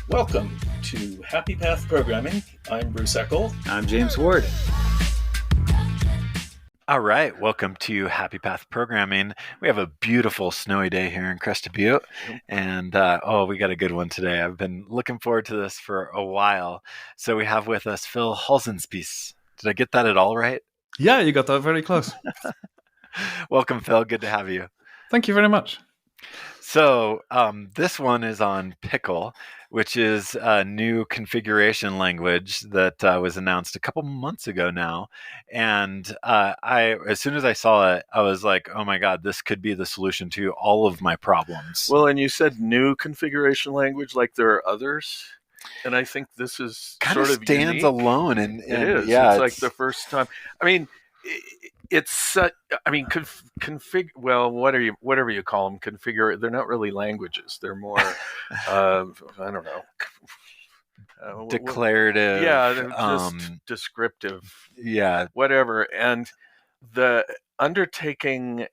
Welcome to Happy Path Programming. I'm Bruce Eckel. I'm James Ward. All right, welcome to Happy Path Programming. We have a beautiful snowy day here in Crested Butte, and we got a good one today. I've been looking forward to this for a while. So we have with us Phil Hölzenspies. Did I get that at all right? Yeah, you got that very close. Welcome, Phil. Good to have you. Thank you very much. So this one is on Pickle, which is a new configuration language that was announced a couple months ago now. And as soon as I saw it, I was like, oh my God, this could be the solution to all of my problems. Well, and you said new configuration language, like there are others. And I think this is kind sort of of stands unique. alone. And it is. Yeah, it's like the first time. I mean, it's config. Well, whatever you call them, configure. They're not really languages. They're more, I don't know, declarative. Yeah, they're just descriptive. Yeah, whatever. And the undertaking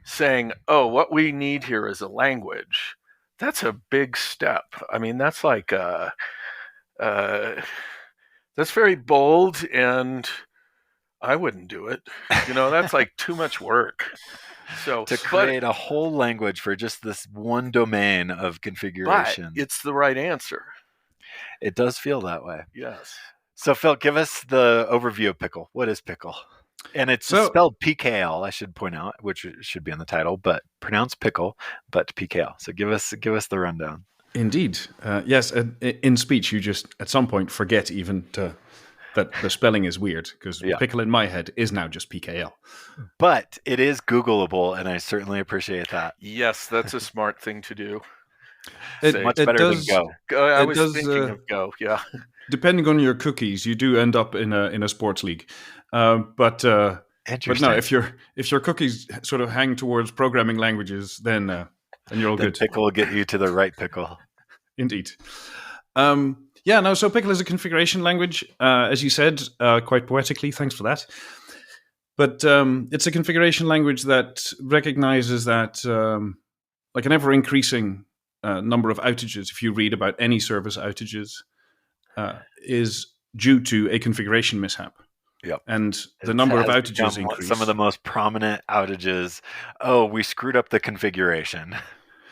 saying, oh, what we need here is a language. That's a big step. I mean, that's like that's very bold, and I wouldn't do it. That's like too much work. So to create a whole language for just this one domain of configuration. But it's the right answer. It does feel that way. Yes. So Phil, give us the overview of Pickle. What is Pickle? And it's spelled PKL, I should point out, which should be in the title, but pronounced Pickle, but PKL. So give us the rundown. Indeed. Yes, in speech, you just at some point forget even that the spelling is weird, because Pickle in my head is now just PKL. But it is Googleable, and I certainly appreciate that. Yes, that's a smart thing to do. Much better than Go. I was thinking of Go, yeah. Depending on your cookies, you do end up in a sports league. But no, if your cookies sort of hang towards programming languages, then you're all good. Pickle will get you to the right pickle. Indeed. So Pickle is a configuration language, as you said, quite poetically. Thanks for that. But it's a configuration language that recognizes that like an ever-increasing number of outages, if you read about any service outages, is due to a configuration mishap. Yep. And the number of outages increase. Some of the most prominent outages, we screwed up the configuration.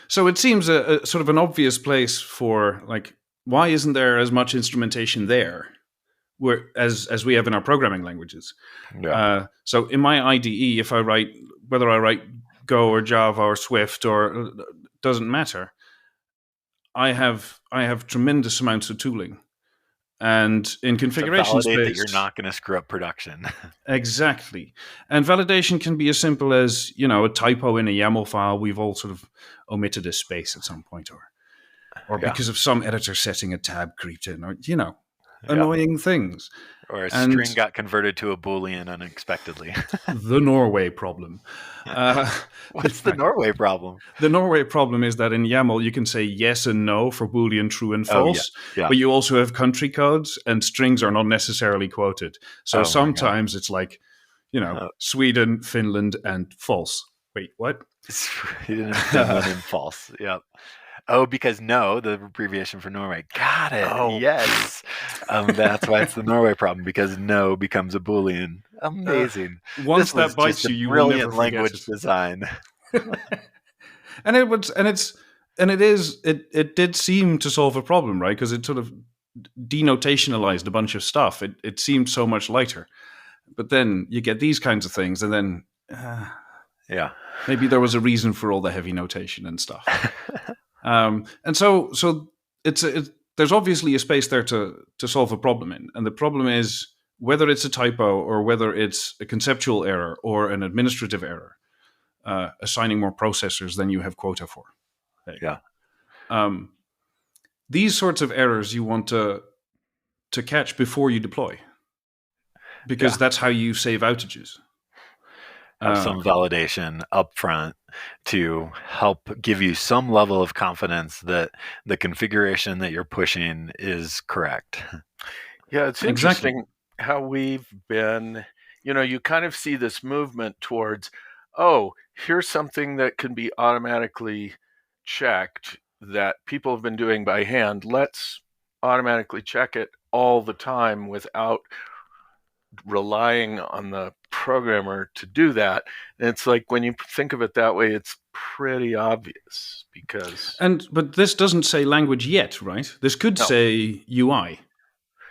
So it seems a sort of an obvious place for, like, why isn't there as much instrumentation there as we have in our programming languages? Yeah. So in my IDE, if I write, whether I write Go or Java or Swift or doesn't matter, I have tremendous amounts of tooling. And in configuration space, that you're not going to screw up production. Exactly. And validation can be as simple as, a typo in a YAML file. We've all sort of omitted a space at some point, or because of some editor setting a tab creeped in, or, annoying things. Or a string got converted to a Boolean unexpectedly. The Norway problem. What's the Norway problem? The Norway problem is that in YAML, you can say yes and no for Boolean true and false, but you also have country codes, and strings are not necessarily quoted. So sometimes it's like, Sweden, Finland, and false. Wait, what? Sweden, Finland, and false. Yep. Oh, because no, the abbreviation for Norway. Got it. Oh, yes. That's why it's the Norway problem, because no becomes a Boolean. Amazing. Once that bites you will never forget language design. It did seem to solve a problem, right? Because it sort of denotationalized a bunch of stuff. It seemed so much lighter. But then you get these kinds of things, and then maybe there was a reason for all the heavy notation and stuff. And so there's obviously a space there to solve a problem in. And the problem is whether it's a typo or whether it's a conceptual error or an administrative error, assigning more processors than you have quota for. Yeah. These sorts of errors you want to catch before you deploy, because that's how you save outages. Have some validation up front to help give you some level of confidence that the configuration that you're pushing is correct. Yeah, it's interesting how we've been, you kind of see this movement towards, here's something that can be automatically checked that people have been doing by hand, let's automatically check it all the time without relying on the programmer to do that. And it's like, when you think of it that way, it's pretty obvious, because but this doesn't say language yet, right? This could say UI.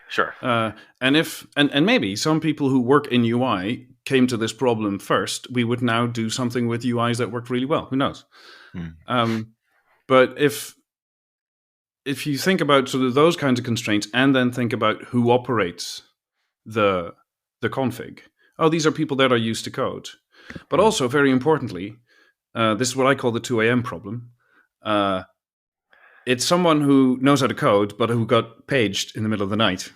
Sure. And maybe some people who work in UI came to this problem first. We would now do something with UIs that worked really well. Who knows? But if you think about sort of those kinds of constraints, and then think about who operates the config. Oh, these are people that are used to code. But also, very importantly, this is what I call the 2 a.m. problem. It's someone who knows how to code, but who got paged in the middle of the night,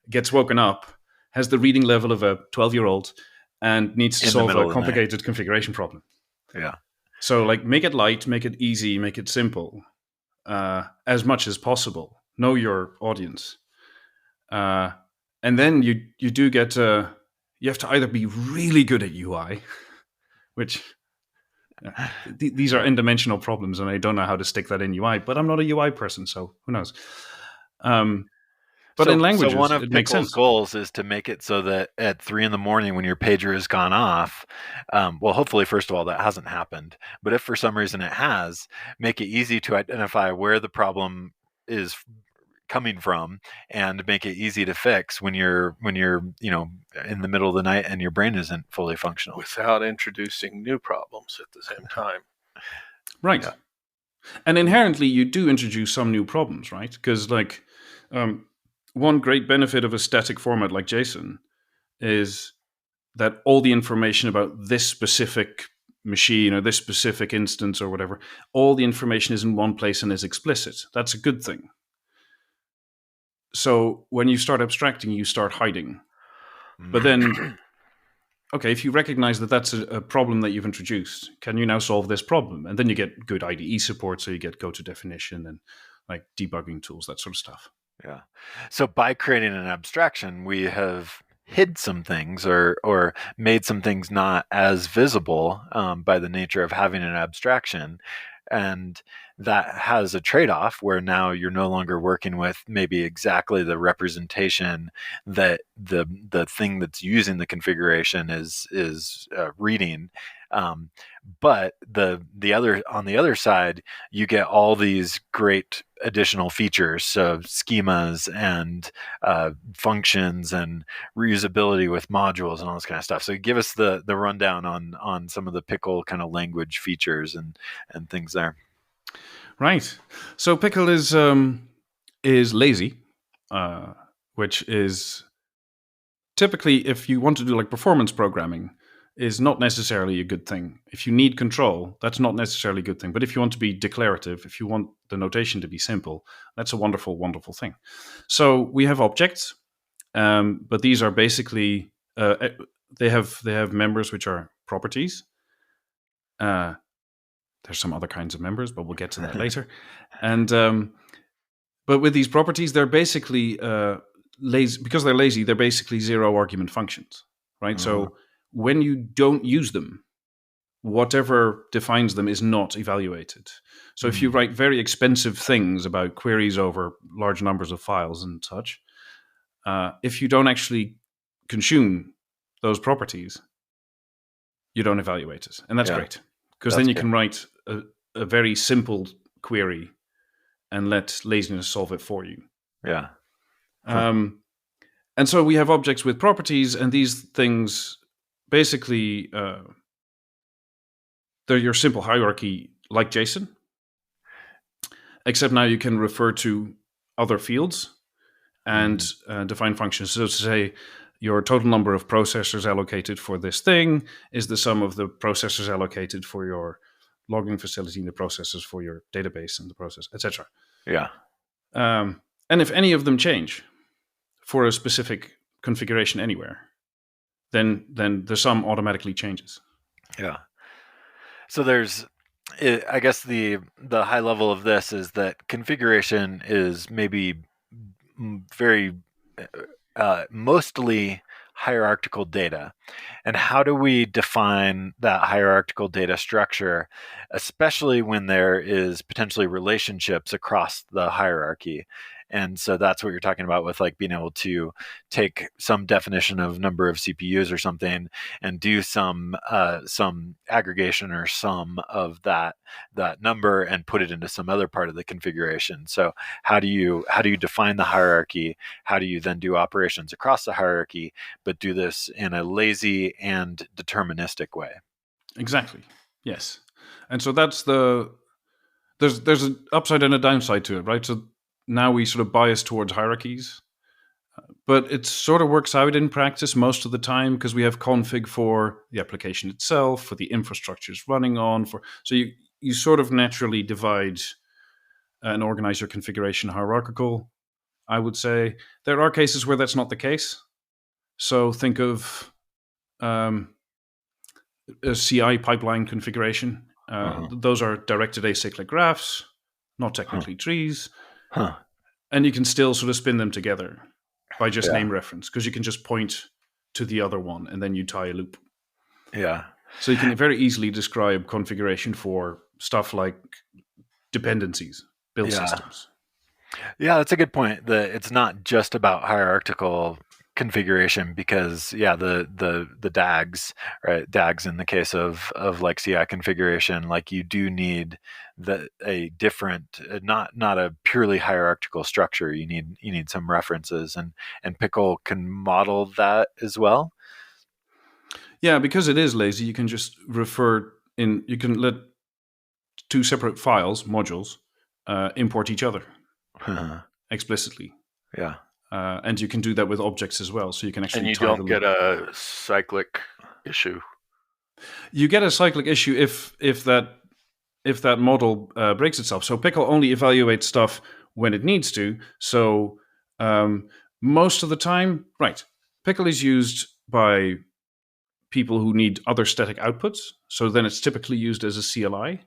gets woken up, has the reading level of a 12-year-old, and needs to solve a complicated configuration problem. Yeah. So, like, make it light, make it easy, make it simple, as much as possible. Know your audience. And then you do get you have to either be really good at UI, which these are n-dimensional problems, and I don't know how to stick that in UI. But I'm not a UI person, so who knows? But in languages, so one of it makes Pickle's sense. goals is to make it so that at 3 a.m, when your pager has gone off, well, hopefully, first of all, that hasn't happened. But if for some reason it has, make it easy to identify where the problem is coming from, and make it easy to fix when you're in the middle of the night and your brain isn't fully functional, without introducing new problems at the same time. Right. Yeah. And inherently, you do introduce some new problems, right? Because, like, one great benefit of a static format like JSON is that all the information about this specific machine or this specific instance or whatever, all the information is in one place and is explicit. That's a good thing. So when you start abstracting, you start hiding. But then, okay, if you recognize that that's a problem that you've introduced, can you now solve this problem? And then you get good IDE support, so you get go to definition and like debugging tools, that sort of stuff. Yeah. So by creating an abstraction, we have hid some things or made some things not as visible by the nature of having an abstraction. And that has a trade-off where now you're no longer working with maybe exactly the representation that the thing that's using the configuration is reading. But the other on the other side, you get all these great additional features, so schemas and functions and reusability with modules and all this kind of stuff. So give us the rundown on some of the Pickle kind of language features and things there. Right. So Pickle is lazy, which is typically, if you want to do like performance programming, is not necessarily a good thing. If you need control, that's not necessarily a good thing. But if you want to be declarative, if you want the notation to be simple, that's a wonderful, wonderful thing. So we have objects, but these are basically they have members which are properties. There's some other kinds of members, but we'll get to that later. And but with these properties, they're basically lazy. Because they're lazy, they're basically zero argument functions, right? So when you don't use them, whatever defines them is not evaluated. So if you write very expensive things about queries over large numbers of files and such, if you don't actually consume those properties, you don't evaluate it. And that's great. Because then you can write a very simple query and let laziness solve it for you. Yeah. And so we have objects with properties, and these things basically, they're your simple hierarchy like JSON, except now you can refer to other fields and define functions. So to say, your total number of processors allocated for this thing is the sum of the processors allocated for your logging facility and the processors for your database and the process, etc. Yeah. And if any of them change for a specific configuration anywhere, then the sum automatically changes. Yeah. So I guess the high level of this is that configuration is maybe very mostly hierarchical data. And how do we define that hierarchical data structure, especially when there is potentially relationships across the hierarchy? And so that's what you're talking about with like being able to take some definition of number of CPUs or something and do some aggregation or sum of that number and put it into some other part of the configuration. So how do you define the hierarchy? How do you then do operations across the hierarchy, but do this in a lazy and deterministic way? Exactly. Yes. And so that's there's an upside and a downside to it, right? So now we sort of bias towards hierarchies, but it sort of works out in practice most of the time because we have config for the application itself, for the infrastructure it's running on. So you sort of naturally divide and organize your configuration hierarchical. I would say there are cases where that's not the case. So think of a CI pipeline configuration. Those are directed acyclic graphs, not technically trees. And you can still sort of spin them together by just name reference, because you can just point to the other one and then you tie a loop. Yeah. So you can very easily describe configuration for stuff like dependencies, build systems. Yeah, that's a good point. It's not just about hierarchical configuration because the DAGs, right? DAGs in the case of like CI configuration, like you do need a different, not a purely hierarchical structure. You need some references, and Pickle can model that as well. Yeah, because it is lazy, you can just you can let two separate files, modules, import each other explicitly. Yeah. And you can do that with objects as well. So you can actually. And you don't get a cyclic issue. You get a cyclic issue if that model breaks itself. So Pickle only evaluates stuff when it needs to. So most of the time, right, Pickle is used by people who need other static outputs. So then it's typically used as a CLI.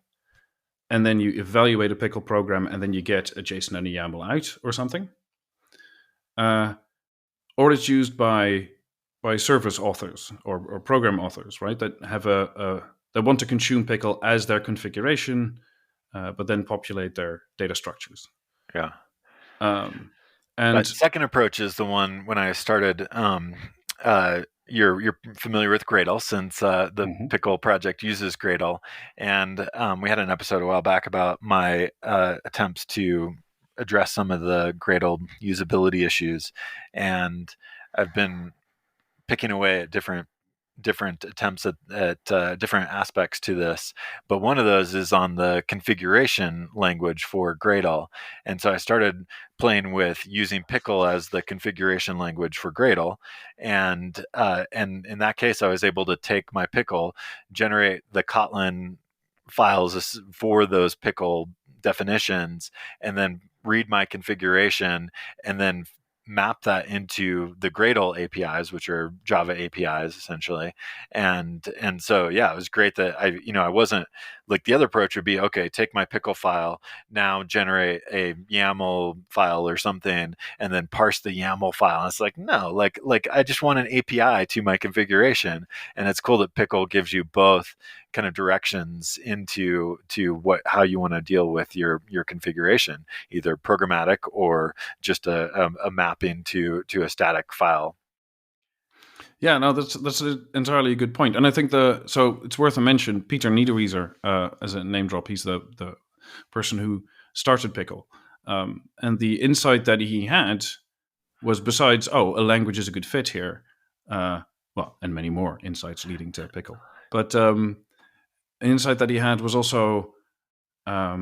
And then you evaluate a Pickle program, and then you get a JSON and a YAML out or something. Or it's used by service authors or program authors, right? That have that want to consume Pickle as their configuration, but then populate their data structures. Yeah. And that second approach is the one when I started. You're familiar with Gradle since the Pickle project uses Gradle, and we had an episode a while back about my attempts to address some of the Gradle usability issues, and I've been picking away at different attempts at different aspects to this, but one of those is on the configuration language for Gradle. And so I started playing with using Pickle as the configuration language for Gradle, and in that case I was able to take my Pickle, generate the Kotlin files for those Pickle definitions, and then read my configuration and then map that into the Gradle APIs, which are Java APIs essentially. And so, yeah, it was great that I wasn't like the other approach would be, okay, take my Pickle file, now generate a YAML file or something, and then parse the YAML file. And it's like, no, like I just want an API to my configuration. And it's cool that Pickle gives you both kind of directions into how you want to deal with your configuration, either programmatic or just a mapping to a static file. Yeah, no, that's entirely a good point. And I think so it's worth a mention, Peter Niederwieser, as a name drop, he's the person who started Pickle. And the insight that he had was, besides, a language is a good fit here, and many more insights leading to Pickle. But an insight that he had was also, I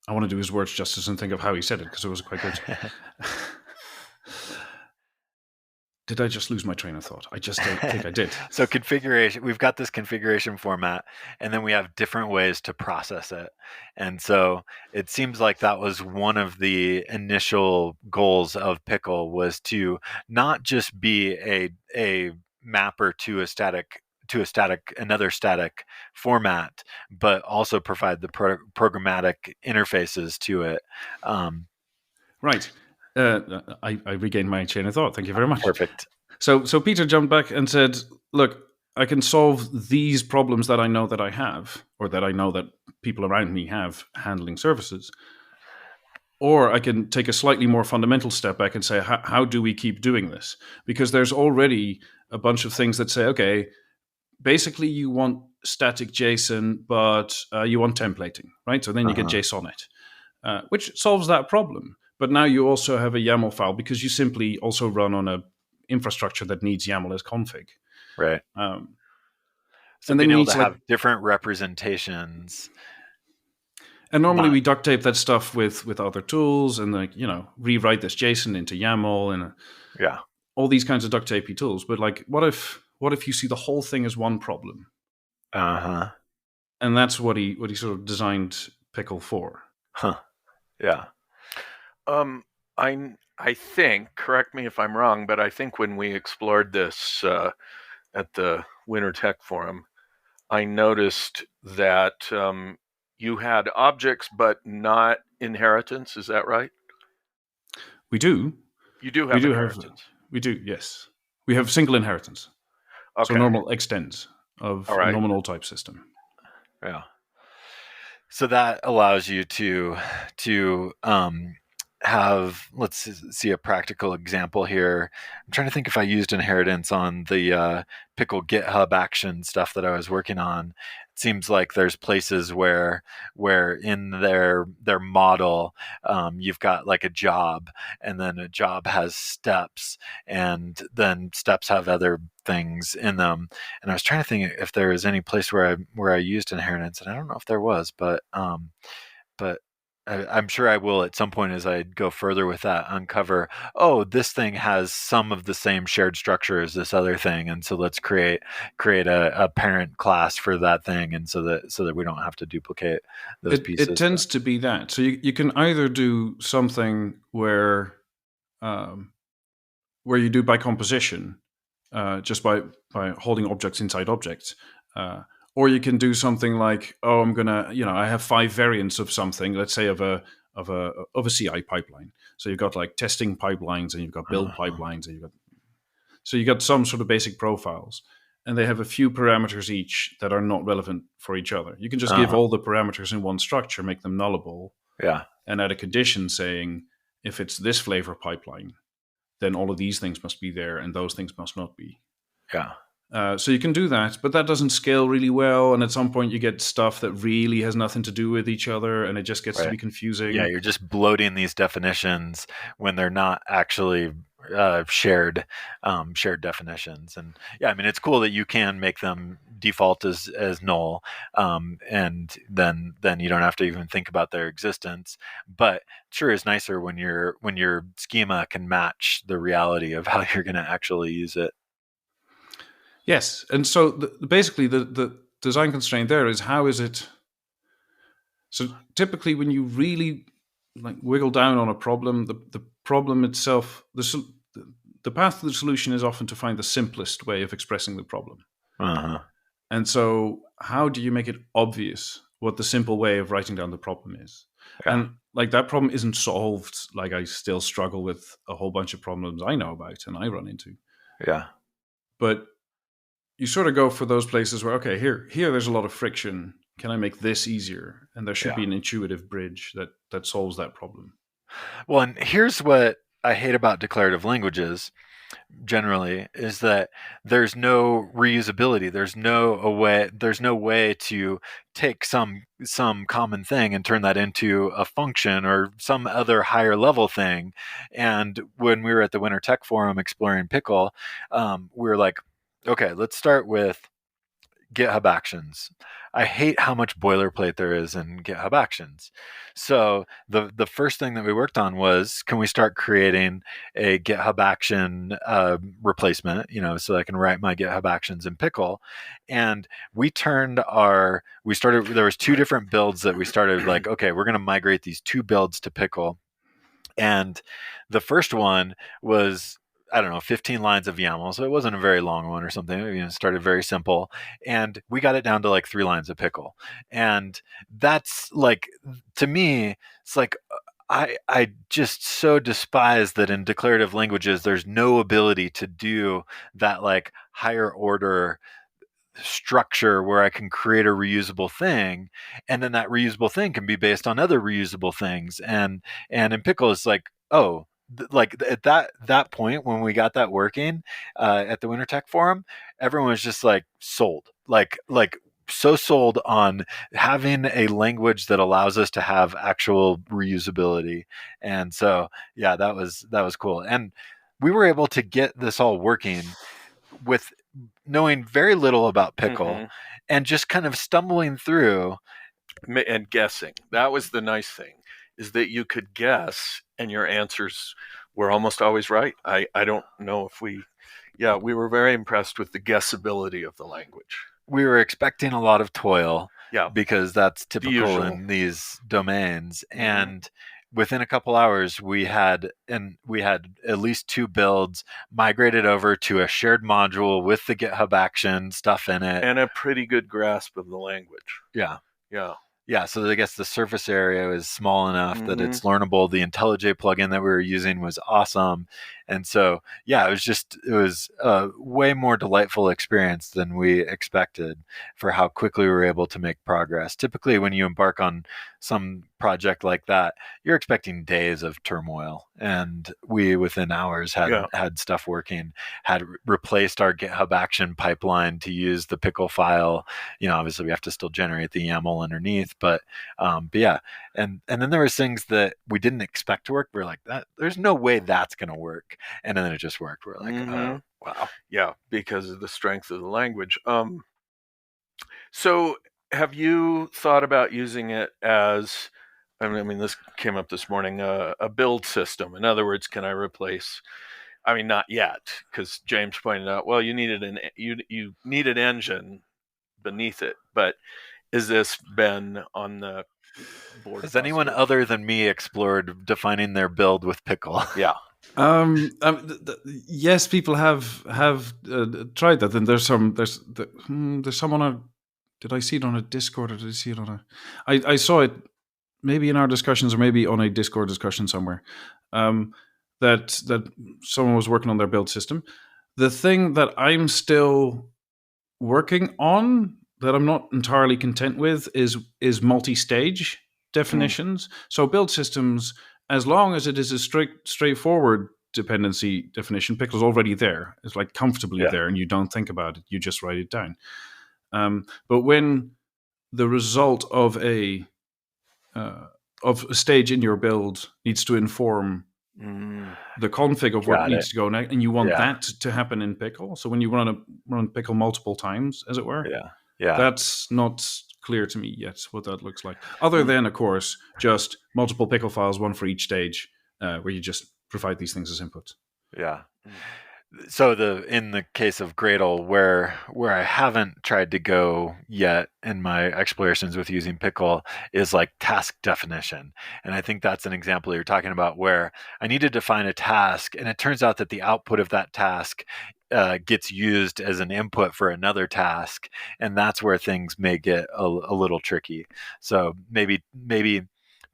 want to do his words justice and think of how he said it, because it was quite good. Did I just lose my train of thought? I just don't think I did. So configuration, we've got this configuration format, and then we have different ways to process it. And so it seems like that was one of the initial goals of Pickle, was to not just be a mapper to another static format, but also provide the programmatic interfaces to it. Right. I regained my chain of thought. Thank you very much. Perfect. So Peter jumped back and said, look, I can solve these problems that I know that I have, or that I know that people around me have handling services. Or I can take a slightly more fundamental step back and say, how do we keep doing this? Because there's already a bunch of things that say, okay, basically you want static JSON, but you want templating, right? So then you get JSONet, which solves that problem. But now you also have a YAML file because you simply also run on a infrastructure that needs YAML as config. Right. So and being then able to have different representations. And normally we duct tape that stuff with other tools and rewrite this JSON into YAML and all these kinds of duct tapey tools. But like, what if you see the whole thing as one problem? And that's what he sort of designed Pickle for. Yeah. I think, correct me if I'm wrong, but I think when we explored this at the Winter Tech Forum, I noticed that you had objects but not inheritance. Is that right? We do. You do have inheritance. We do, yes. We have single inheritance. Okay. So normal extends of a nominal type system. Yeah. So that allows you to have, let's see a practical example here. I'm trying to think if I used inheritance on the Pickle GitHub action stuff that I was working on. It seems like there's places where in their model, you've got like a job, and then a job has steps, and then steps have other things in them. And I was trying to think if there was any place where I used inheritance, and I don't know if there was, but I'm sure I will at some point as I go further with that uncover, this thing has some of the same shared structure as this other thing, and so let's create a parent class for that thing, and so that we don't have to duplicate those pieces. It tends to be that. So you can either do something where you do by composition, just by holding objects inside objects. Or you can do something like, I'm gonna, I have 5 variants of something. Let's say of a CI pipeline. So you've got like testing pipelines, and you've got build pipelines, and you got some sort of basic profiles, and they have a few parameters each that are not relevant for each other. You can just give all the parameters in one structure, make them nullable, and add a condition saying if it's this flavor pipeline, then all of these things must be there, and those things must not be. Yeah. So you can do that, but that doesn't scale really well. And at some point you get stuff that really has nothing to do with each other, and it just gets to be confusing. Yeah, you're just bloating these definitions when they're not actually shared definitions. And yeah, I mean, it's cool that you can make them default as null, and then you don't have to even think about their existence. But it sure is nicer when your schema can match the reality of how you're going to actually use it. Yes, and so basically the design constraint there is how is it. So typically, when you really wiggle down on a problem, the problem itself, the path to the solution is often to find the simplest way of expressing the problem. And so, how do you make it obvious what the simple way of writing down the problem is? And that problem isn't solved. I still struggle with a whole bunch of problems I know about and I run into. Yeah, but you sort of go for those places where, okay, here there's a lot of friction. Can I make this easier? And there should be an intuitive bridge that solves that problem. Well, and here's what I hate about declarative languages generally is that there's no reusability. There's no way to take some common thing and turn that into a function or some other higher level thing. And when we were at the Winter Tech Forum exploring Pickle, we were like, okay, let's start with GitHub Actions. I hate how much boilerplate there is in GitHub Actions. So the first thing that we worked on was, can we start creating a GitHub Action replacement, so I can write my GitHub Actions in Pickle. And there was 2 different builds that we started like, okay, we're going to migrate these 2 builds to Pickle. And the first one was, 15 lines of YAML. So it wasn't a very long one or something. It started very simple. And we got it down to 3 lines of Pickle. And that's to me, it's I just so despise that in declarative languages there's no ability to do that like higher order structure where I can create a reusable thing, and then that reusable thing can be based on other reusable things. And in Pickle, it's like, oh, like at that point when we got that working at the WinterTech forum, everyone was just like sold, like so sold on having a language that allows us to have actual reusability. And so yeah, that was cool, and we were able to get this all working with knowing very little about Pickle and just kind of stumbling through and guessing. That was the nice thing, is that you could guess and your answers were almost always right. I don't know if we were very impressed with the guessability of the language. We were expecting a lot of toil, yeah, because that's typical in these domains. And within a couple hours, we had at least 2 builds migrated over to a shared module with the GitHub Action stuff in it, and a pretty good grasp of the language. Yeah, so I guess the surface area is small enough that it's learnable. The IntelliJ plugin that we were using was awesome. And so, yeah, it was a way more delightful experience than we expected for how quickly we were able to make progress. Typically, when you embark on some project like that, you're expecting days of turmoil. And we, within hours, had stuff working, had replaced our GitHub Action pipeline to use the Pickle file. Obviously we have to still generate the YAML underneath, but yeah. And then there was things that we didn't expect to work. We're like, there's no way that's going to work. And then it just worked. We're like, oh, wow. Yeah, because of the strength of the language. So have you thought about using it as, I mean, this came up this morning, a build system? In other words, can I replace, I mean, not yet, because James pointed out, well, you needed an engine beneath it, but has this been on the board? Has anyone other than me explored defining their build with Pickle? Yeah. Yes, people have tried that, and there's some on a. Did I see it on a Discord, or did I see it on a? I saw it maybe in our discussions, or maybe on a Discord discussion somewhere. That someone was working on their build system. The thing that I'm still working on, that I'm not entirely content with, is multi-stage definitions. So build systems, as long as it is a straightforward dependency definition, Pickle's already there. It's like comfortably there, and you don't think about it. You just write it down. But when the result of a stage in your build needs to inform the config of what needs to go next, and you want that to happen in Pickle. So when you run Pickle multiple times, as it were, that's not clear to me yet what that looks like. Other than, of course, just multiple Pickle files, one for each stage, where you just provide these things as inputs. Yeah. So in the case of Gradle, where I haven't tried to go yet in my explorations with using Pickle, is like task definition. And I think that's an example you're talking about, where I need to define a task, and it turns out that the output of that task gets used as an input for another task, and that's where things may get a little tricky. So maybe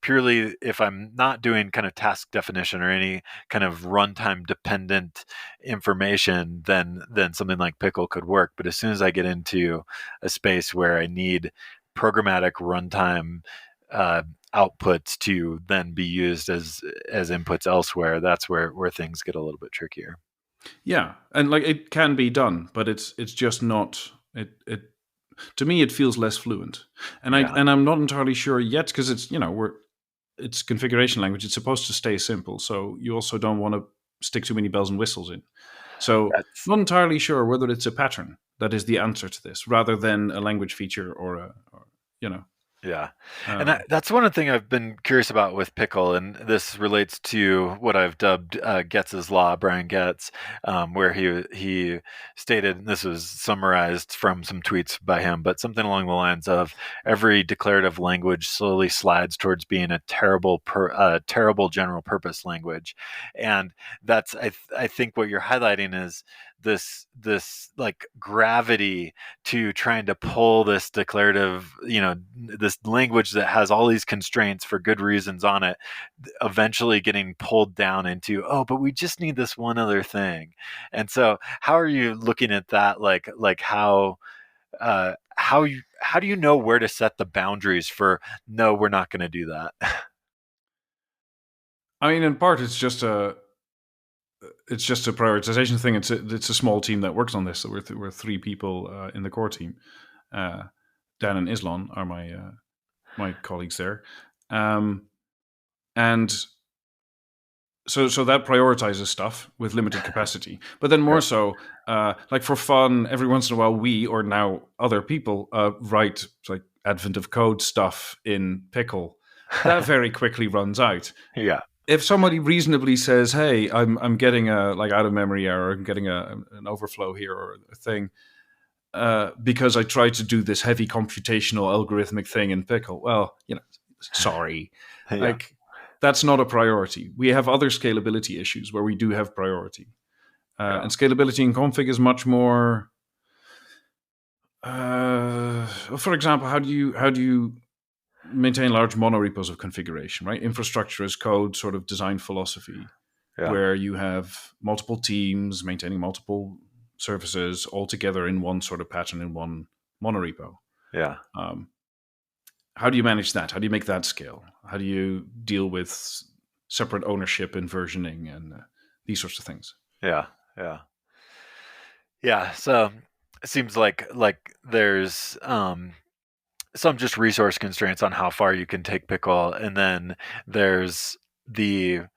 purely, if I'm not doing kind of task definition or any kind of runtime dependent information, then something like Pickle could work. But as soon as I get into a space where I need programmatic runtime outputs to then be used as inputs elsewhere, that's where things get a little bit trickier. Yeah, and like it can be done, but it's just not it. To me, it feels less fluent, and I'm not entirely sure yet, because it's configuration language. It's supposed to stay simple, so you also don't want to stick too many bells and whistles in. So not entirely sure whether it's a pattern that is the answer to this, rather than a language feature or. Yeah. And that's one thing I've been curious about with Pickle, and this relates to what I've dubbed Getz's Law, Brian Getz, where he stated, and this was summarized from some tweets by him, but something along the lines of, every declarative language slowly slides towards being a terrible general purpose language. And that's, I think what you're highlighting is this like gravity to trying to pull this declarative, this language that has all these constraints for good reasons on it, eventually getting pulled down into, oh, but we just need this one other thing. And so how are you looking at that? Like how do you know where to set the boundaries for, no, we're not going to do that? I mean, in part, it's just a prioritization thing. It's a small team that works on this. So we're 3 people in the core team. Dan and Islan are my colleagues there, and so that prioritizes stuff with limited capacity. But then more so, like for fun, every once in a while, we or now other people write like advent of code stuff in Pickle. That very quickly runs out. Yeah. If somebody reasonably says, "Hey, I'm getting a like out of memory error, I'm getting an overflow here or a thing," because I tried to do this heavy computational algorithmic thing in Pickle. Well, sorry, like that's not a priority. We have other scalability issues where we do have priority, and scalability in config is much more. For example, how do you maintain large monorepos of configuration, right? Infrastructure as code sort of design philosophy, where you have multiple teams maintaining multiple services all together in one sort of pattern in one monorepo. Yeah. How do you manage that? How do you make that scale? How do you deal with separate ownership and versioning and these sorts of things? Yeah. So it seems like there's some just resource constraints on how far you can take Pickle, and then there's it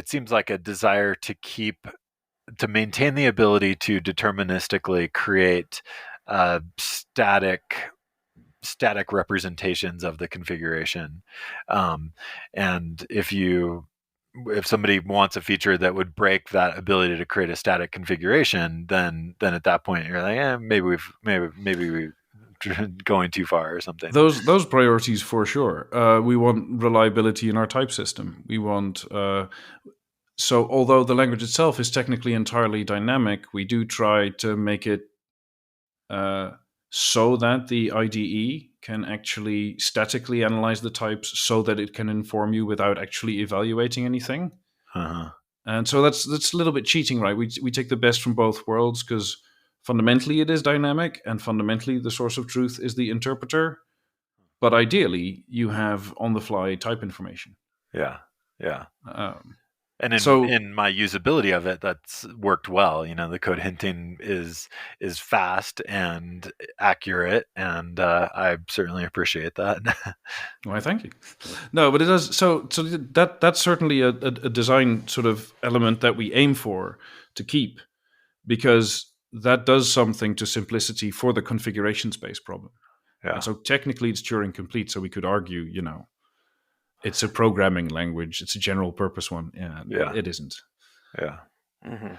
seems like a desire to maintain the ability to deterministically create static representations of the configuration, and if somebody wants a feature that would break that ability to create a static configuration, then at that point you're like, maybe we going too far or something. Those priorities for sure. We want reliability in our type system. We want so although the language itself is technically entirely dynamic, we do try to make it so that the IDE can actually statically analyze the types so that it can inform you without actually evaluating anything. And so that's a little bit cheating, right? We take the best from both worlds because fundamentally it is dynamic and fundamentally the source of truth is the interpreter. But ideally, you have on-the-fly type information. Yeah. And in my usability of it, that's worked well. The code hinting is fast and accurate, and I certainly appreciate that. Why, thank you. No, but it does. So that's certainly a design sort of element that we aim for to keep, because that does something to simplicity for the configuration space problem. Yeah. And so technically, it's Turing complete. So we could argue, it's a programming language. It's a general purpose one. Yeah. It isn't. Yeah. Mm-hmm.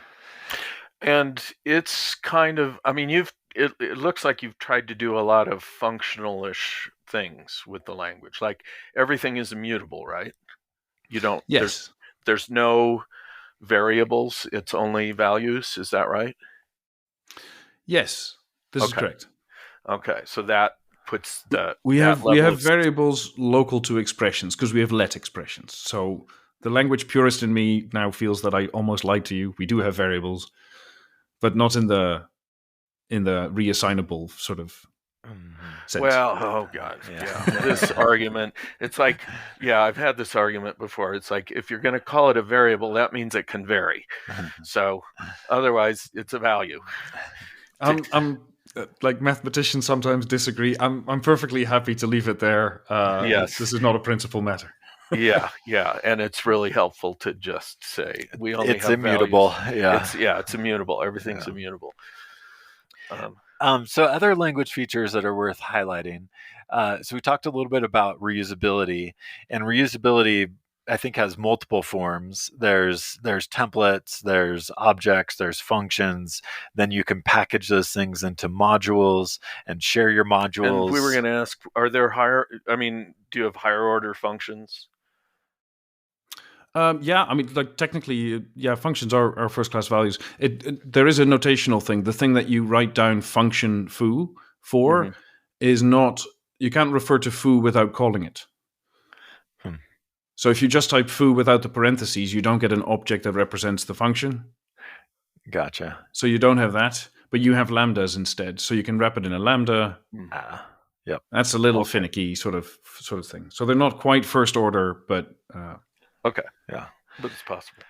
And it's kind of, I mean, it looks like you've tried to do a lot of functional-ish things with the language. Like everything is immutable, right? You don't. Yes. There's no variables. It's only values. Is that right? Yes. This is correct. Okay. So that puts we have variables local to expressions because we have let expressions. So the language purist in me now feels that I almost lied to you. We do have variables, but not in the reassignable sort of sense. Well, oh god, this argument. It's like, I've had this argument before. It's like if you're going to call it a variable, that means it can vary. So otherwise, it's a value. I'm like mathematicians sometimes disagree. I'm perfectly happy to leave it there. Yes, this is not a principal matter. yeah, and it's really helpful to just say we only it's have immutable. Values. It's immutable. Everything's immutable. So other language features that are worth highlighting. So we talked a little bit about reusability, and reusability, I think, has multiple forms. There's templates, there's objects, there's functions. Then you can package those things into modules and share your modules. And we were going to ask, do you have higher order functions? Yeah, I mean, like technically, yeah, functions are first-class values. There is a notational thing. The thing that you write down function foo for is not. You can't refer to foo without calling it. So if you just type foo without the parentheses, you don't get an object that represents the function. Gotcha. So you don't have that, but you have lambdas instead. So you can wrap it in a lambda. Yep. That's a little finicky sort of thing. So they're not quite first order, but okay, yeah, but it's possible.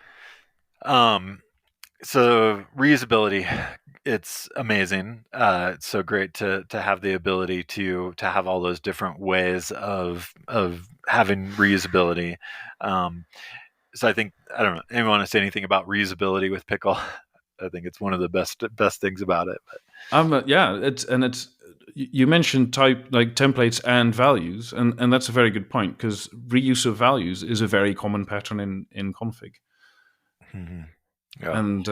So reusability, it's amazing. It's so great to have the ability to have all those different ways of having reusability. So I think, I don't know, anyone want to say anything about reusability with Pickle? I think it's one of the best things about it. But. Yeah, it's you mentioned type like templates and values, and that's a very good point because reuse of values is a very common pattern in config. Yeah. And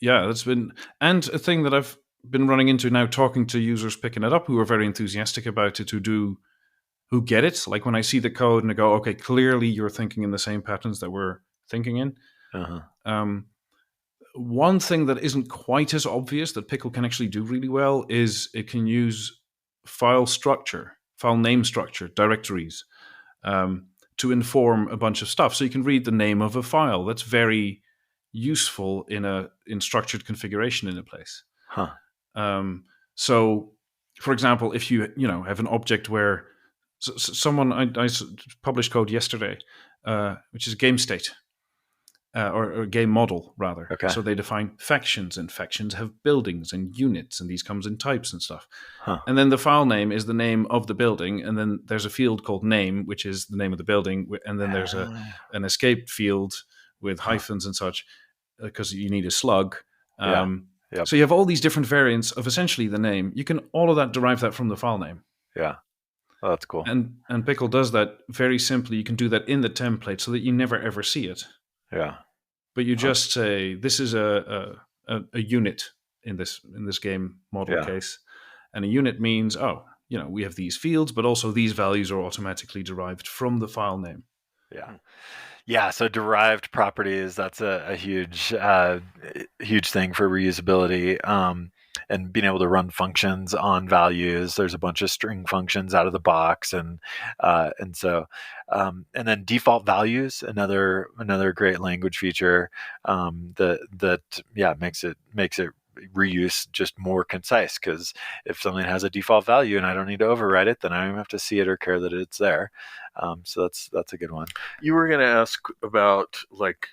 that's been a thing that I've been running into now, talking to users picking it up who are very enthusiastic about it, who get it. Like when I see the code and I go, okay, clearly you're thinking in the same patterns that we're thinking in. One thing that isn't quite as obvious that Pickle can actually do really well is it can use file name structure, directories, to inform a bunch of stuff. So you can read the name of a file. That's very useful in structured configuration in a place. So, for example, if you have an object where someone I published code yesterday, which is game state. Or game model, rather. Okay. So they define factions, and factions have buildings and units, and these comes in types and stuff. And then the file name is the name of the building, and then there's a field called name, which is the name of the building, and then there's an escape field with hyphens and such, because you need a slug. Yep. So you have all these different variants of essentially the name. You can all of that derive that from the file name. Yeah. Oh, that's cool. And Pickle does that very simply. You can do that in the template so that you never ever see it. Yeah. But you just say this is a unit in this game model case, and a unit means we have these fields, but also these values are automatically derived from the file name. Yeah. So derived properties, that's a huge thing for reusability. And being able to run functions on values. There's a bunch of string functions out of the box, and then default values, another great language feature that makes it reuse just more concise, because if something has a default value and I don't need to override it, then I don't have to see it or care that it's there. So that's a good one. You were going to ask about like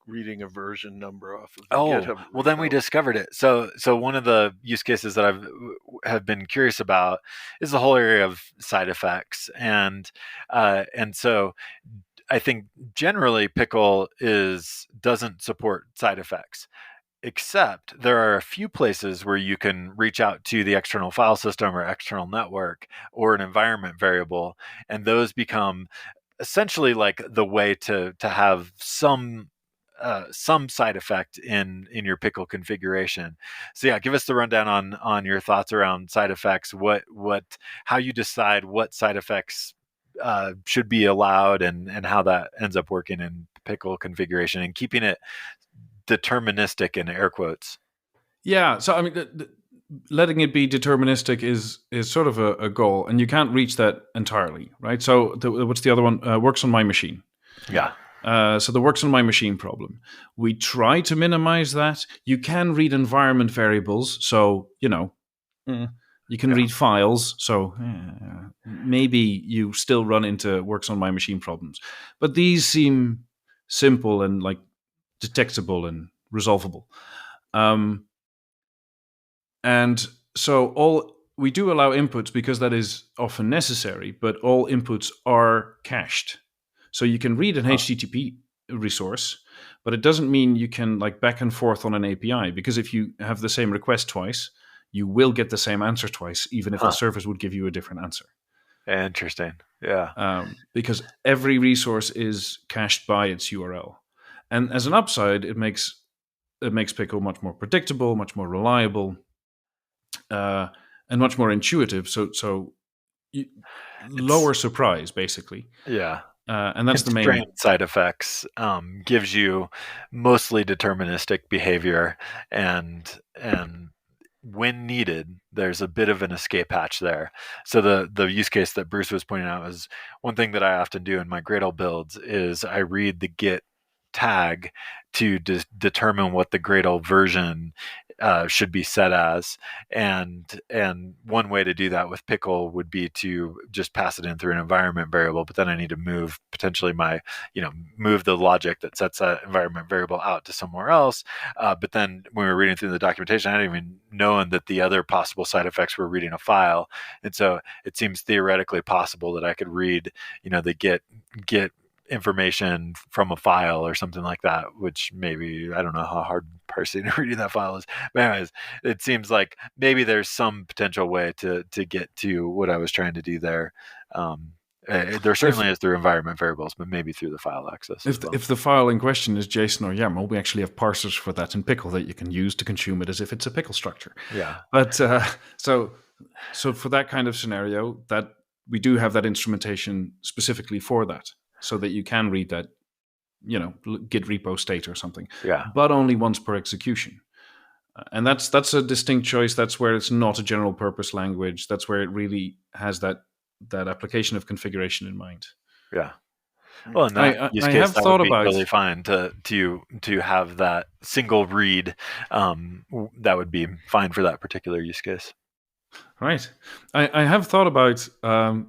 reading a version number off of the GitHub. Well, then we discovered it. So one of the use cases that have been curious about is the whole area of side effects, and so I think generally Pickle doesn't support side effects, except there are a few places where you can reach out to the external file system or external network or an environment variable, and those become essentially like the way to have some side effect in your Pickle configuration. So yeah, give us the rundown on your thoughts around side effects. How you decide what side effects should be allowed, and how that ends up working in Pickle configuration, and keeping it deterministic in air quotes. Yeah. So I mean, letting it be deterministic is sort of a goal, and you can't reach that entirely, right? So what's the other one? Works on my machine. Yeah. So the works on my machine problem. We try to minimize that. You can read environment variables, so you can read files. So maybe you still run into works on my machine problems, but these seem simple and like detectable and resolvable. And so we do allow inputs because that is often necessary, but all inputs are cached. So you can read an HTTP resource, but it doesn't mean you can like back and forth on an API, because if you have the same request twice, you will get the same answer twice, even if the service would give you a different answer. Interesting. Yeah. Because every resource is cached by its URL. And as an upside, it makes Pickle much more predictable, much more reliable, and much more intuitive. So lower surprise, basically. Yeah. and that's the main constraint side effects. Gives you mostly deterministic behavior, and when needed, there's a bit of an escape hatch there. So the use case that Bruce was pointing out is one thing that I often do in my Gradle builds is I read the Git tag to determine what the Gradle version should be set as, and one way to do that with Pickle would be to just pass it in through an environment variable, but then I need to move potentially move the logic that sets that environment variable out to somewhere else. But then when we were reading through the documentation, I hadn't even known that the other possible side effects were reading a file, and so it seems theoretically possible that I could read the Git information from a file or something like that, which maybe I don't know how hard parsing and reading that file is. But anyways, it seems like maybe there's some potential way to get to what I was trying to do there. There certainly is through environment variables, but maybe through the file access. If the file in question is JSON or YAML, we actually have parsers for that in Pickle that you can use to consume it as if it's a Pickle structure. Yeah. But so for that kind of scenario, that we do have that instrumentation specifically for that, so that you can read that, Git repo state or something. Yeah. But only once per execution. And that's a distinct choice. That's where it's not a general purpose language. That's where it really has that application of configuration in mind. Yeah. Well, in that use case, have that thought would be totally fine to have that single read. That would be fine for that particular use case. Right. I have thought about,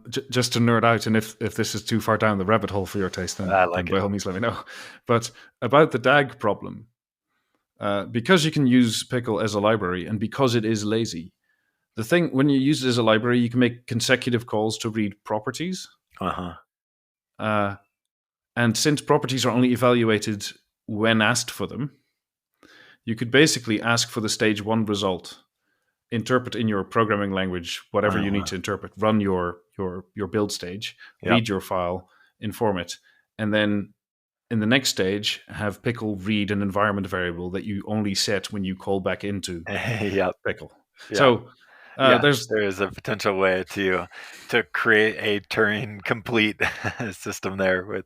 just to nerd out, and if this is too far down the rabbit hole for your taste, then by all means let me know. But about the DAG problem, because you can use Pickle as a library, and because it is lazy, the thing, when you use it as a library, you can make consecutive calls to read properties. And since properties are only evaluated when asked for them, you could basically ask for the stage 1 result, interpret in your programming language whatever you need to interpret, run your build stage, read your file, inform it, and then in the next stage have Pickle read an environment variable that you only set when you call back into Pickle. Yeah. So there is a potential way to create a Turing complete system there with.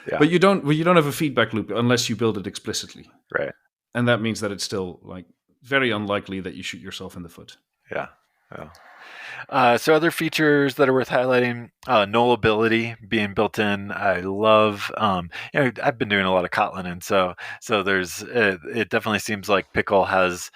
Yeah. But you don't have a feedback loop unless you build it explicitly, right? And that means that it's still very unlikely that you shoot yourself in the foot. Yeah. So other features that are worth highlighting, nullability being built in. I love, I've been doing a lot of Kotlin, and so there's, it definitely seems like Pickle has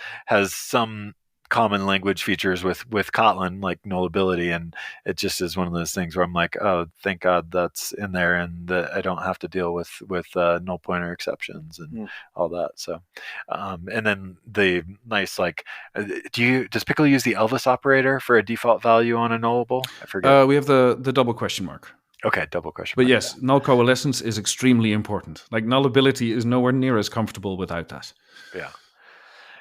some common language features with Kotlin, like nullability, and it just is one of those things where I'm like, oh, thank God that's in there, and that I don't have to deal with null pointer exceptions and all that. So, and then the nice does Pickle use the Elvis operator for a default value on a nullable? I forget. We have the double question mark. Okay, double question mark. But yes, yeah. Null coalescence is extremely important. Nullability is nowhere near as comfortable without that. Yeah.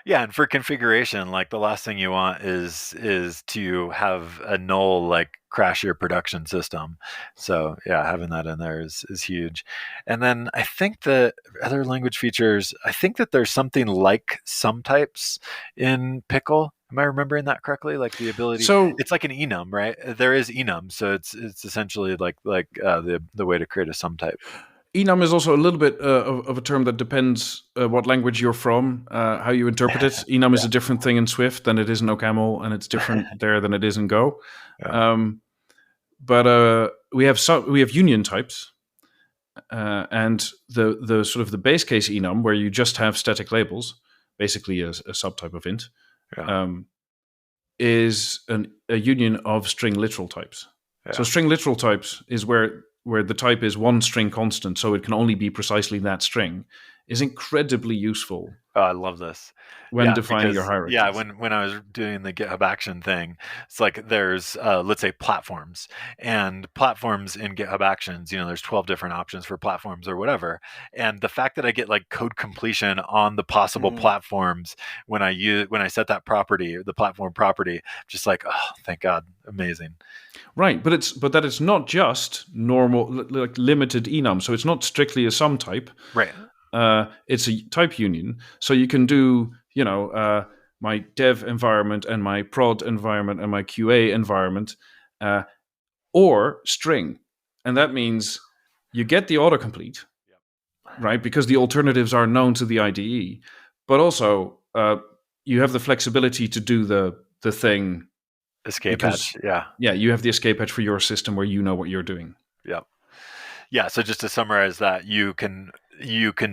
Yeah, and for configuration, the last thing you want is to have a null crash your production system. So yeah, having that in there is huge. And then I think the other language features, I think that there's something like sum types in Pickle. Am I remembering that correctly? The ability. So it's like an enum, right? There is enum, so it's essentially the way to create a sum type. Enum is also a little bit of a term that depends what language you're from, how you interpret it. Enum is a different thing in Swift than it is in OCaml, and it's different there than it is in Go. Yeah. But we have union types, and the sort of the base case enum, where you just have static labels, basically a subtype of int, is a union of string literal types. Yeah. So string literal types is where the type is one string constant, so it can only be precisely that string, is incredibly useful. Oh, I love this. When defining your hierarchy. Yeah, when I was doing the GitHub Action thing, it's there's, let's say, platforms. And platforms in GitHub Actions, there's 12 different options for platforms or whatever. And the fact that I get code completion on the possible platforms when I set that property, the platform property, just oh, thank God, amazing. Right, but it's not just normal, limited enum. So it's not strictly a sum type. Right. It's a type union. So you can do, my dev environment and my prod environment and my QA environment, or string. And that means you get the autocomplete, right? Because the alternatives are known to the IDE, but also you have the flexibility to do the thing. Escape hatch, yeah. Yeah, you have the escape hatch for your system where you know what you're doing. Yep. Yeah, so just to summarize that, you can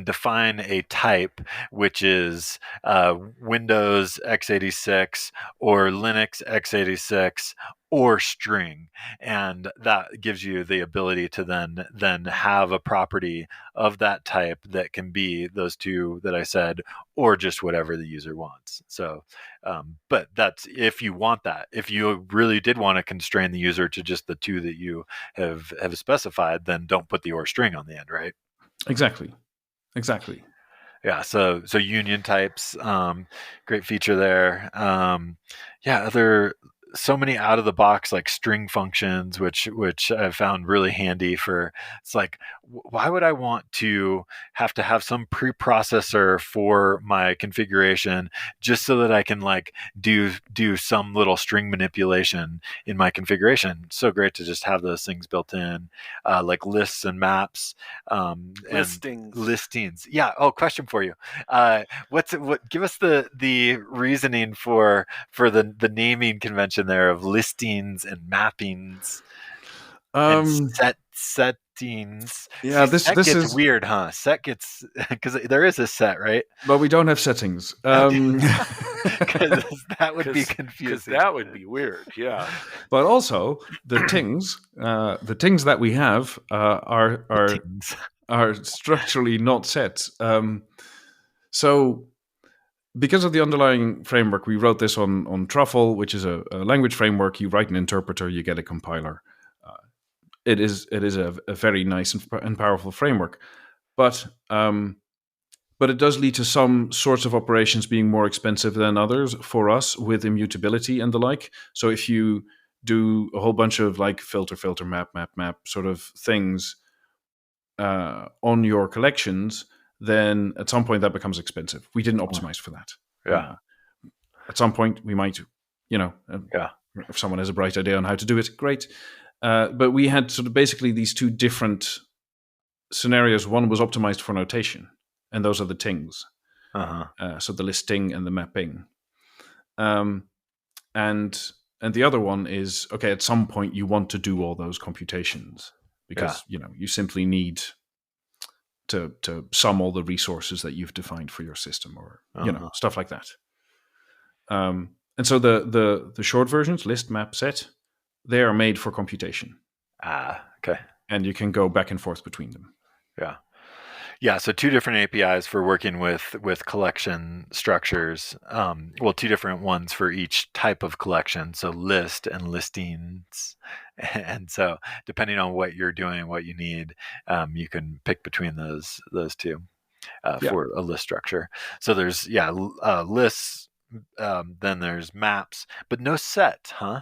define a type which is Windows x86 or Linux x86 or string, and that gives you the ability to then have a property of that type that can be those two that I said, or just whatever the user wants. So but that's if you want that. If you really did want to constrain the user to just the two that you have specified, then don't put the or string on the end, right? Exactly. Yeah, so union types, great feature there. So many out of the box like string functions, which I've found really handy for. It's like, why would I want to have some preprocessor for my configuration just so that I can like do some little string manipulation in my configuration? So great to just have those things built in, like lists and maps, listings. Yeah. Oh, question for you. Give us the reasoning for the naming convention there of listings and mappings and settings. Yeah, See, this set gets is weird, huh? Set gets because there is a set, right? But we don't have settings. Because that would be confusing. That would be weird. Yeah. But also the things that we have are structurally not set. So because of the underlying framework, we wrote this on Truffle, which is a language framework. You write an interpreter, you get a compiler. It is a very nice and powerful framework, but it does lead to some sorts of operations being more expensive than others for us with immutability and the like. So if you do a whole bunch of like filter, map sort of things on your collections, then at some point that becomes expensive. We didn't optimize for that. Yeah. At some point we might, if someone has a bright idea on how to do it, great. But we had sort of basically these two different scenarios. One was optimized for notation, and those are the tings. So the listing and the mapping. And the other one is, okay, at some point you want to do all those computations because you simply need to sum all the resources that you've defined for your system, or stuff like that. And so the short versions, list, map, set, they are made for computation. Okay. And you can go back and forth between them. Yeah, so two different APIs for working with collection structures. Two different ones for each type of collection. So list and listings. And so depending on what you're doing, what you need, you can pick between those two for a list structure. So there's lists, then there's maps, but no set, huh?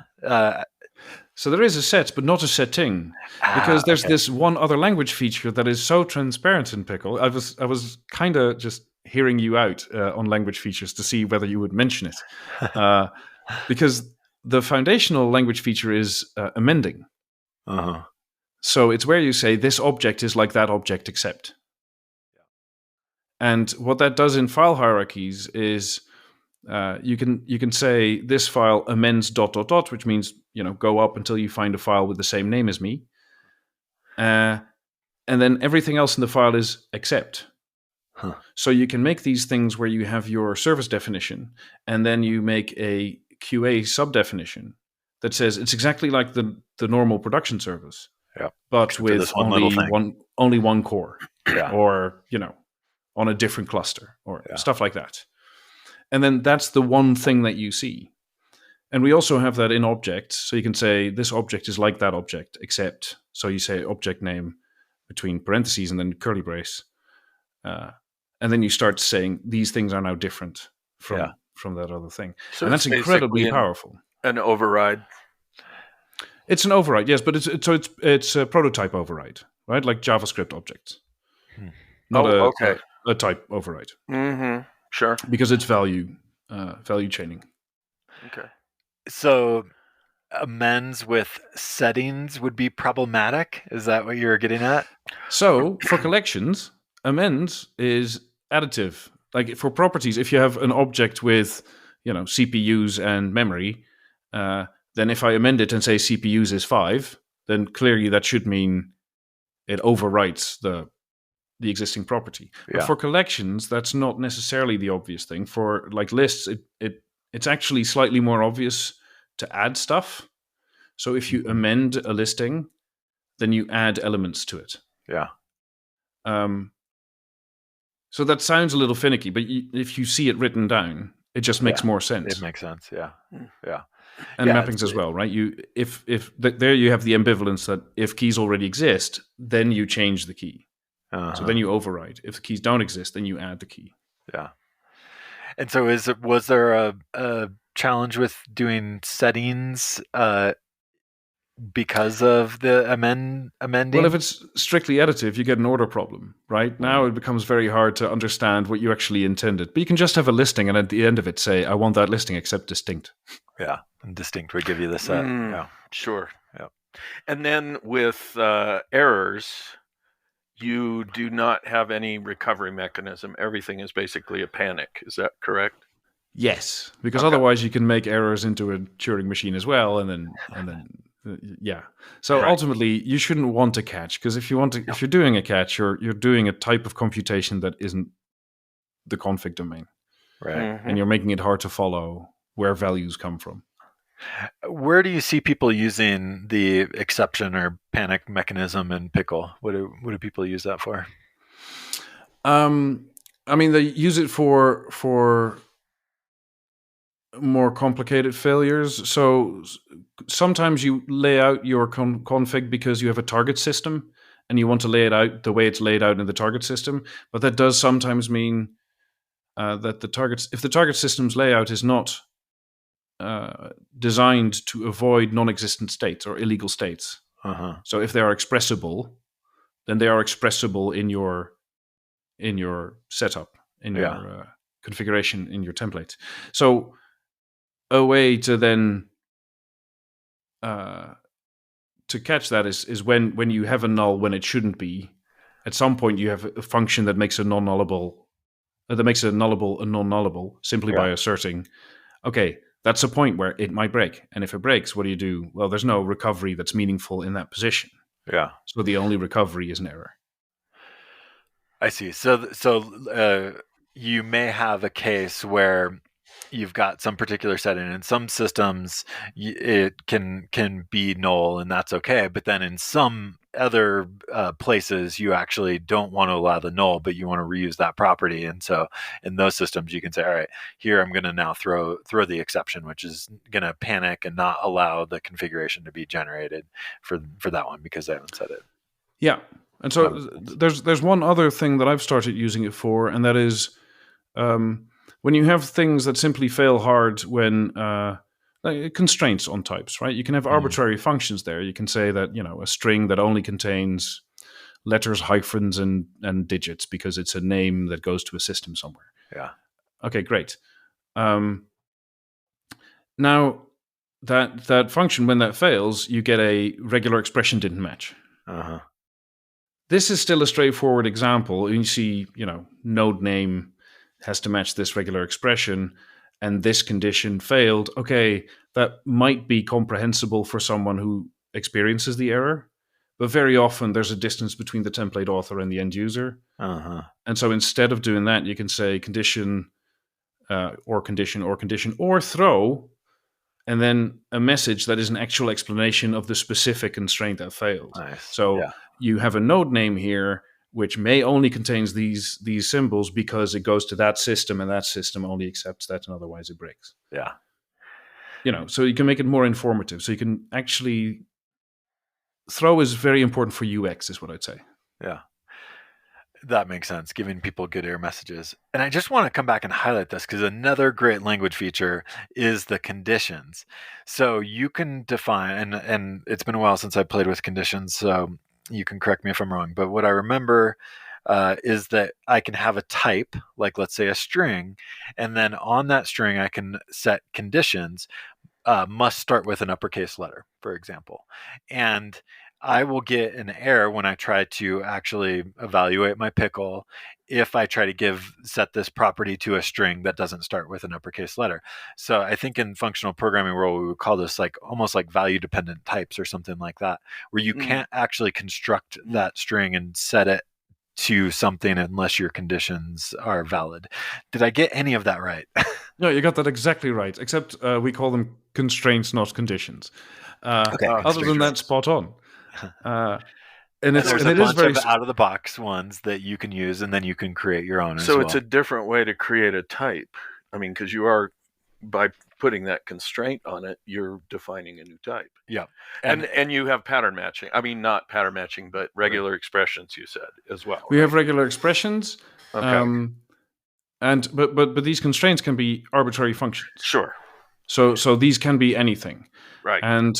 So there is a set, but not a setting, because there's this one other language feature that is so transparent in Pickle. I was kind of just hearing you out on language features to see whether you would mention it, because the foundational language feature is amending. So it's where you say this object is like that object except. And what that does in file hierarchies is you can say this file amends ... which means go up until you find a file with the same name as me, and then everything else in the file is except. So you can make these things where you have your service definition, and then you make a QA sub definition that says it's exactly like the normal production service, but except with only one core, or on a different cluster, or stuff like that. And then that's the one thing that you see. And we also have that in objects. So you can say this object is like that object, except. So you say object name between parentheses and then curly brace. And then you start saying these things are now different from that other thing. So and that's incredibly powerful. An override. It's an override, yes, but it's a prototype override, right? Like JavaScript objects. Not a type override. Mm-hmm. Sure. Because it's value chaining. Okay. So amends with settings would be problematic? Is that what you're getting at? So for collections, amends is additive. Like for properties, if you have an object with, CPUs and memory, then if I amend it and say CPUs is 5, then clearly that should mean it overwrites the existing property. But for collections, that's not necessarily the obvious thing. For like lists, it's actually slightly more obvious to add stuff. So if you amend a listing, then you add elements to it. Yeah. So that sounds a little finicky, but if you see it written down, it just makes more sense. It makes sense. Yeah. Yeah. And mappings as well, right? There you have the ambivalence that if keys already exist, then you change the key. So then you override. If the keys don't exist, then you add the key. Yeah. And so was there a challenge with doing settings because of the amending? Well, if it's strictly additive, you get an order problem, right? Now it becomes very hard to understand what you actually intended. But you can just have a listing and at the end of it say, I want that listing except distinct. Yeah, and distinct would give you the set. Yeah, sure. Yeah. And then with errors, you do not have any recovery mechanism. Everything is basically a panic. Is that correct? Yes, because otherwise you can make errors into a Turing machine as well, and then yeah. So ultimately, you shouldn't want a catch, because if you're doing a catch, you're doing a type of computation that isn't the config domain, right? And you're making it hard to follow where values come from. Where do you see people using the exception or panic mechanism in Pickle? What do people use that for? I mean, they use it for more complicated failures. So sometimes you lay out your config because you have a target system and you want to lay it out the way it's laid out in the target system. But that does sometimes mean that if the target system's layout is not designed to avoid non-existent states or illegal states. So if they are expressible, then they are expressible in your setup, in your configuration, in your template. So a way to then to catch that is when you have a null when it shouldn't be. At some point, you have a function that makes a non-nullable, a non-nullable simply by asserting, okay, that's a point where it might break. And if it breaks, what do you do? Well, there's no recovery that's meaningful in that position. Yeah. So the only recovery is an error. I see. So you may have a case where you've got some particular setting. In some systems, it can be null, and that's okay. But then in some other places, you actually don't want to allow the null, but you want to reuse that property. And so in those systems, you can say, all right, here I'm going to now throw the exception, which is going to panic and not allow the configuration to be generated for that one because I haven't set it. Yeah. And so there's one other thing that I've started using it for, and that is when you have things that simply fail hard when like constraints on types, right? You can have arbitrary functions there. You can say that, a string that only contains letters, hyphens, and digits because it's a name that goes to a system somewhere. Yeah. Okay, great. Now that function, when that fails, you get a regular expression didn't match. This is still a straightforward example. You see, node name has to match this regular expression, and this condition failed. Okay, that might be comprehensible for someone who experiences the error, but very often there's a distance between the template author and the end user. And so instead of doing that, you can say condition or condition or condition or throw, and then a message that is an actual explanation of the specific constraint that failed. Nice. So you have a node name here, which may only contains these symbols because it goes to that system, and that system only accepts that, and otherwise it breaks. Yeah. So you can make it more informative. So you can actually throw is very important for UX, is what I'd say. Yeah. That makes sense, giving people good error messages. And I just want to come back and highlight this because another great language feature is the conditions. So you can define, and it's been a while since I played with conditions, so you can correct me if I'm wrong, but what I remember is that I can have a type, like let's say a string, and then on that string I can set conditions. must start with an uppercase letter, for example. And I will get an error when I try to actually evaluate my pickle if I try to set this property to a string that doesn't start with an uppercase letter. So I think in functional programming world, we would call this like almost like value dependent types or something like that, where you can't actually construct that string and set it to something unless your conditions are valid. Did I get any of that right? No, you got that exactly right, except we call them constraints, not conditions. Okay, Other than that, spot on. And there's a it bunch is very of out-of-the-box ones that you can use, and then you can create your own as So well. it's a different way to create a type. I mean, because you are, by putting that constraint on it, you're defining a new type. Yeah. And you have pattern matching. I mean, not pattern matching, but regular expressions, you said, as well. We have regular expressions. Okay. But these constraints can be arbitrary functions. Sure. So these can be anything. Right. And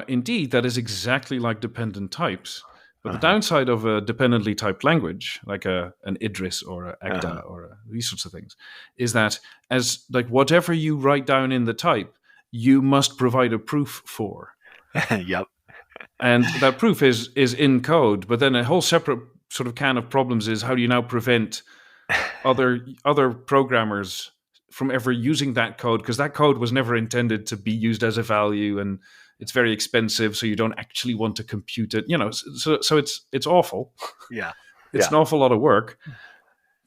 indeed, that is exactly like dependent types. But the downside of a dependently typed language, like an Idris or an Agda or these sorts of things, is that as like whatever you write down in the type, you must provide a proof for. Yep. And that proof is in code. But then a whole separate sort of can of problems is how do you now prevent other programmers from ever using that code, because that code was never intended to be used as a value, and it's very expensive, so you don't actually want to compute it. So it's awful. Yeah, it's an awful lot of work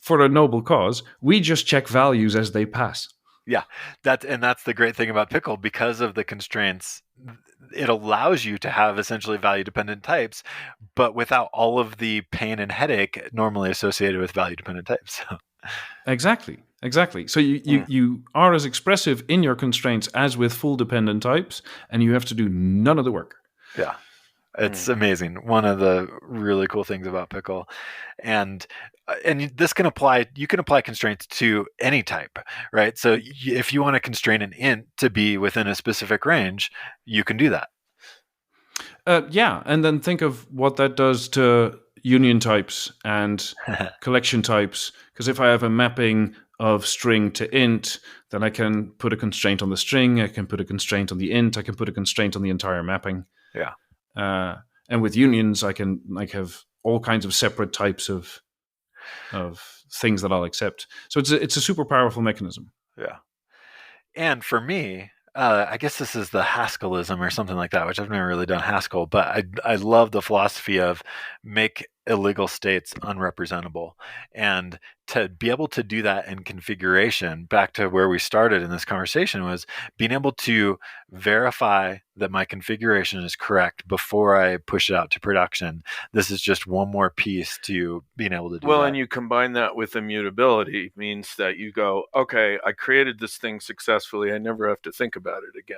for a noble cause. We just check values as they pass. Yeah, that's the great thing about Pickle. Because of the constraints, it allows you to have essentially value-dependent types, but without all of the pain and headache normally associated with value-dependent types. Exactly. So you are as expressive in your constraints as with full dependent types, and you have to do none of the work. Yeah. It's amazing. One of the really cool things about Pickle, and this can apply. You can apply constraints to any type, right? So if you want to constrain an int to be within a specific range, you can do that. And then think of what that does to union types and collection types. Because if I have a mapping of string to int, then I can put a constraint on the string. I can put a constraint on the int. I can put a constraint on the entire mapping. Yeah. And with unions, I can have all kinds of separate types of things that I'll accept. So it's a super powerful mechanism. Yeah. And for me, I guess this is the Haskellism or something like that, which I've never really done Haskell, but I love the philosophy of make illegal states unrepresentable. And to be able to do that in configuration, back to where we started in this conversation, was being able to verify that my configuration is correct before I push it out to production. This is just one more piece to being able to do well, that. And you combine that with immutability, means that you go, okay, I created this thing successfully. I never have to think about it again.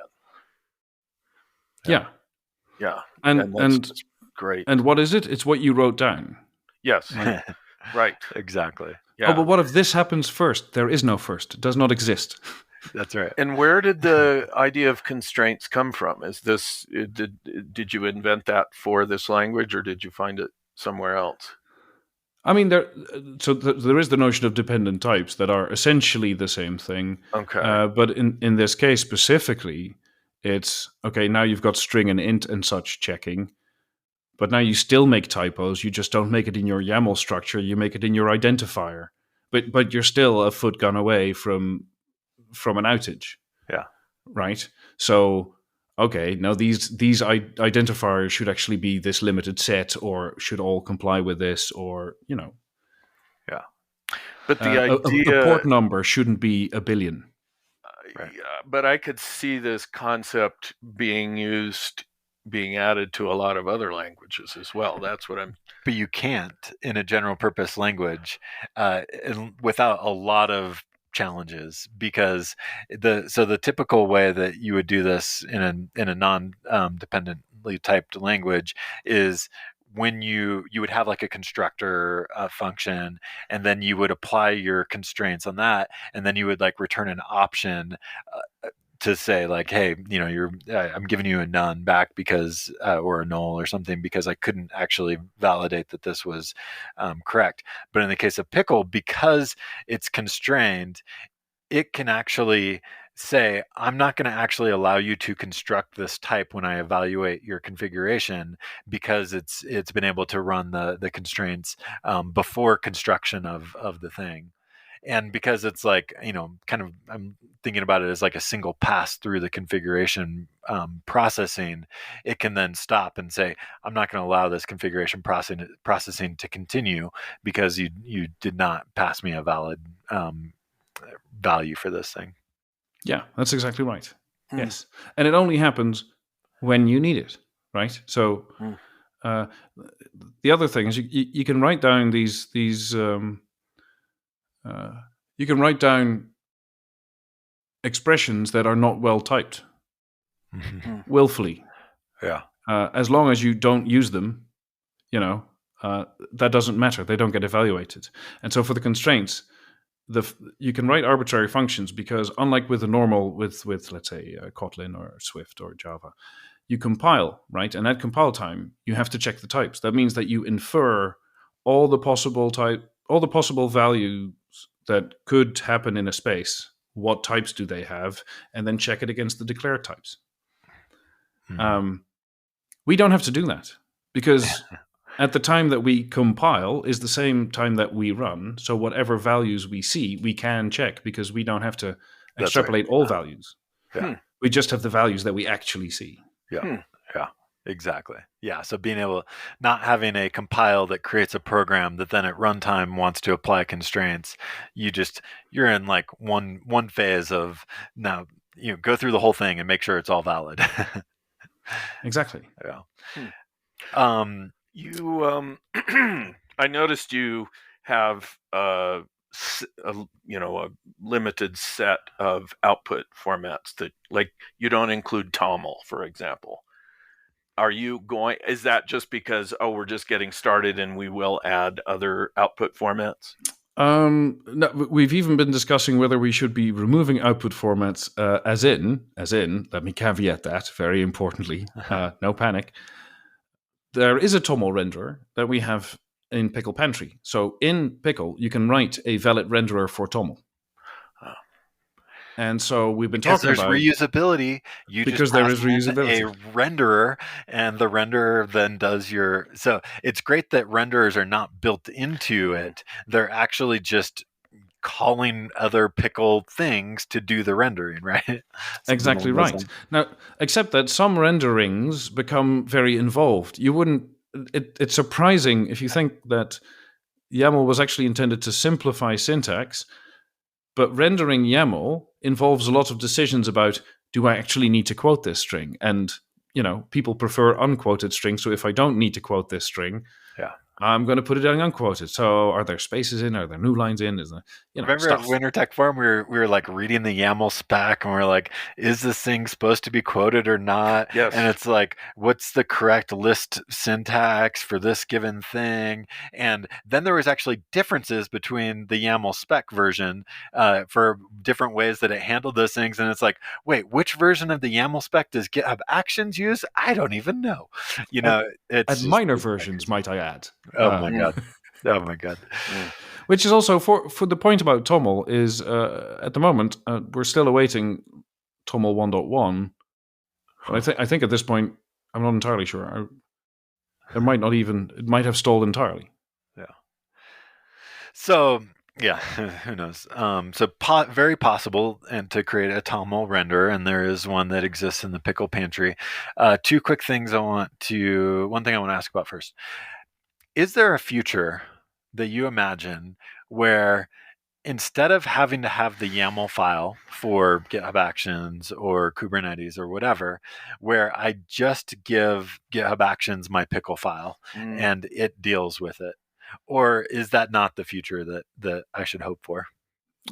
Yeah. And that's great. And what is it? It's what you wrote down. Yes. Right. Exactly. Yeah. Oh, but what if this happens first? There is no first. It does not exist. That's right. And where did the idea of constraints come from? Is this did you invent that for this language, or did you find it somewhere else? I mean, there is the notion of dependent types that are essentially the same thing. Okay. But in this case specifically, it's okay. Now you've got string and int and such checking, but now you still make typos. You just don't make it in your YAML structure. You make it in your identifier. But you're still a foot gun away from an outage. Yeah. Right. So okay, now these identifiers should actually be this limited set, or should all comply with this, or Yeah. But the idea, a port number shouldn't be a billion. Right. Yeah, but I could see this concept being added to a lot of other languages as well. That's what I'm. But you can't in a general purpose language without a lot of challenges, because the typical way that you would do this in a non-dependently typed language is when you would have like a constructor function, and then you would apply your constraints on that, and then you would like return an option to say like, hey, I'm giving you a none back because or a null or something, because I couldn't actually validate that this was correct. But in the case of Pickle, because it's constrained, it can actually say, I'm not going to actually allow you to construct this type when I evaluate your configuration because it's been able to run the constraints before construction of the thing. And because it's like, kind of, I'm thinking about it as like a single pass through the configuration processing, it can then stop and say, I'm not going to allow this configuration processing to continue because you did not pass me a valid value for this thing. Yeah, that's exactly right. Yes. And it only happens when you need it, right? So the other thing is you can write down these you can write down expressions that are not well typed willfully. Yeah. As long as you don't use them, that doesn't matter. They don't get evaluated. And so for the constraints, you can write arbitrary functions because unlike with let's say Kotlin or Swift or Java, you compile, right? And at compile time, you have to check the types. That means that you infer all the possible values that could happen in a space. What types do they have? And then check it against the declared types. We don't have to do that because at the time that we compile is the same time that we run. So whatever values we see, we can check because we don't have to extrapolate all values. Yeah. We just have the values that we actually see. Yeah. Yeah. Exactly. Yeah. So being able, not having a compile that creates a program that then at runtime wants to apply constraints, you're in like one phase of now, go through the whole thing and make sure it's all valid. Exactly. Yeah. I noticed you have a limited set of output formats that, like, you don't include TOML, for example. Is that just because, we're just getting started and we will add other output formats? No, we've even been discussing whether we should be removing output formats as in, let me caveat that very importantly, no panic. There is a TOML renderer that we have in Pickle Pantry. So in Pickle, you can write a valid renderer for TOML. And so we've been talking about reusability. Because there is reusability. A renderer, and the renderer then does so it's great that renderers are not built into it. They're actually just calling other Pickle things to do the rendering, right? Exactly right. Now, except that some renderings become very involved. It's surprising if you think that YAML was actually intended to simplify syntax, but rendering YAML involves a lot of decisions about, do I actually need to quote this string? And, people prefer unquoted strings. So if I don't need to quote this string, I'm going to put it in unquoted. So are there spaces in? Are there new lines in? Is there, Remember stuff. at Winter Tech Forum, we were like reading the YAML spec and we're like, is this thing supposed to be quoted or not? Yes. And it's like, what's the correct list syntax for this given thing? And then there was actually differences between the YAML spec version for different ways that it handled those things. And it's like, wait, which version of the YAML spec does GitHub Actions use? I don't even know. It's minor versions, might I add. Oh my god! Oh my god! Which is also for the point about TOML is at the moment we're still awaiting TOML 1.1. But I think at this point I'm not entirely sure. It might have stalled entirely. Yeah. So yeah, who knows? Very possible, and to create a TOML render, and there is one that exists in the Pickle Pantry. Two quick things one thing I want to ask about first. Is there a future that you imagine where instead of having to have the YAML file for GitHub Actions or Kubernetes or whatever, where I just give GitHub Actions my Pickle file and it deals with it? Or is that not the future that I should hope for?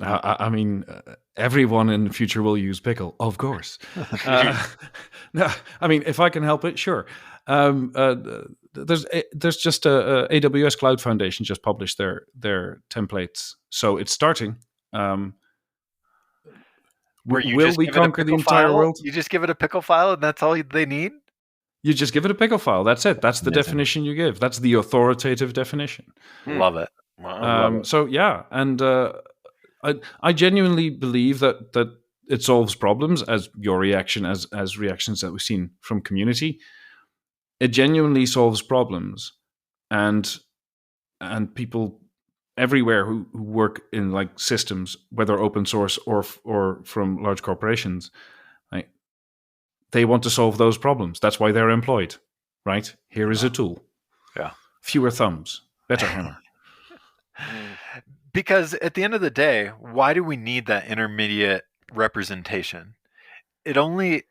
I mean, everyone in the future will use Pickle, of course. No, I mean, if I can help it, sure. There's just a AWS Cloud Foundation just published their templates, so it's starting. Will we conquer the entire world? You just give it a Pickle file, and that's all they need? You just give it a Pickle file. That's it. That's the definition you give. That's the authoritative definition. Love it. Wow, love it. So yeah, and I genuinely believe that it solves problems, as your reaction, as reactions that we've seen from community. It genuinely solves problems, and people everywhere who work in like systems, whether open source or from large corporations, right, they want to solve those problems. That's why they're employed, right? Here is a tool. Yeah. Fewer thumbs, better hammer. Because at the end of the day, why do we need that intermediate representation? It only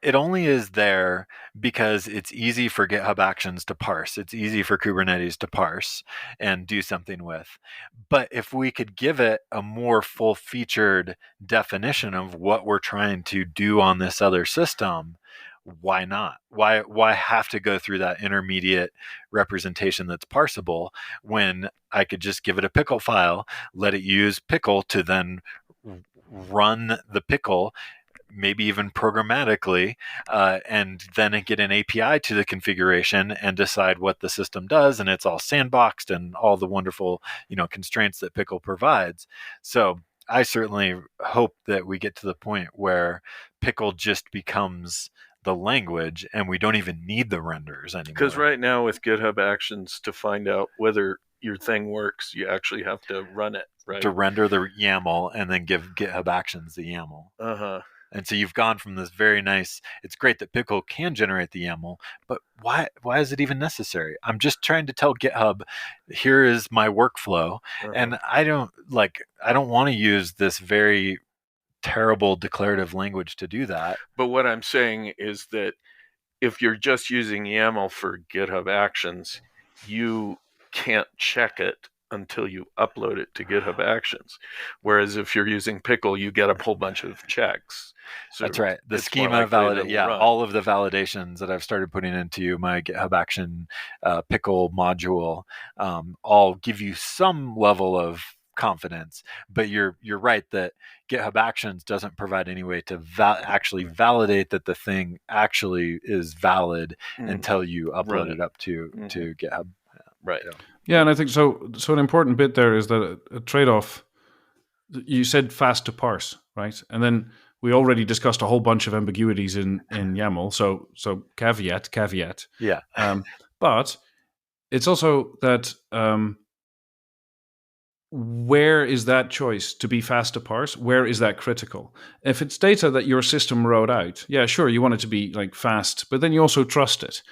is there because it's easy for GitHub Actions to parse. It's easy for Kubernetes to parse and do something with. But if we could give it a more full-featured definition of what we're trying to do on this other system, why not? Why have to go through that intermediate representation that's parsable when I could just give it a pickle file, let it use pickle to then run the pickle, maybe even programmatically, and then get an API to the configuration and decide what the system does, and it's all sandboxed and all the wonderful, constraints that Pickle provides. So I certainly hope that we get to the point where Pickle just becomes the language and we don't even need the renders anymore. Because right now with GitHub Actions, to find out whether your thing works, you actually have to run it, right? To render the YAML and then give GitHub Actions the YAML. Uh-huh. And so you've gone from this very nice, it's great that Pickle can generate the YAML, but why is it even necessary? I'm just trying to tell GitHub, here is my workflow. And I don't want to use this very terrible declarative language to do that. But what I'm saying is that if you're just using YAML for GitHub Actions, you can't check it until you upload it to GitHub Actions. Whereas if you're using Pickle, you get a whole bunch of checks. So that's right. The schema all of the validations that I've started putting into my GitHub Action Pickle module all give you some level of confidence. But you're right that GitHub Actions doesn't provide any way to actually validate that the thing actually is valid until you upload it up to GitHub. Right. Yeah, and I think so. So an important bit there is that a trade-off. You said fast to parse, right? And then we already discussed a whole bunch of ambiguities in YAML. So caveat. Yeah. But it's also that where is that choice to be fast to parse? Where is that critical? If it's data that your system wrote out, yeah, sure, you want it to be like fast, but then you also trust it.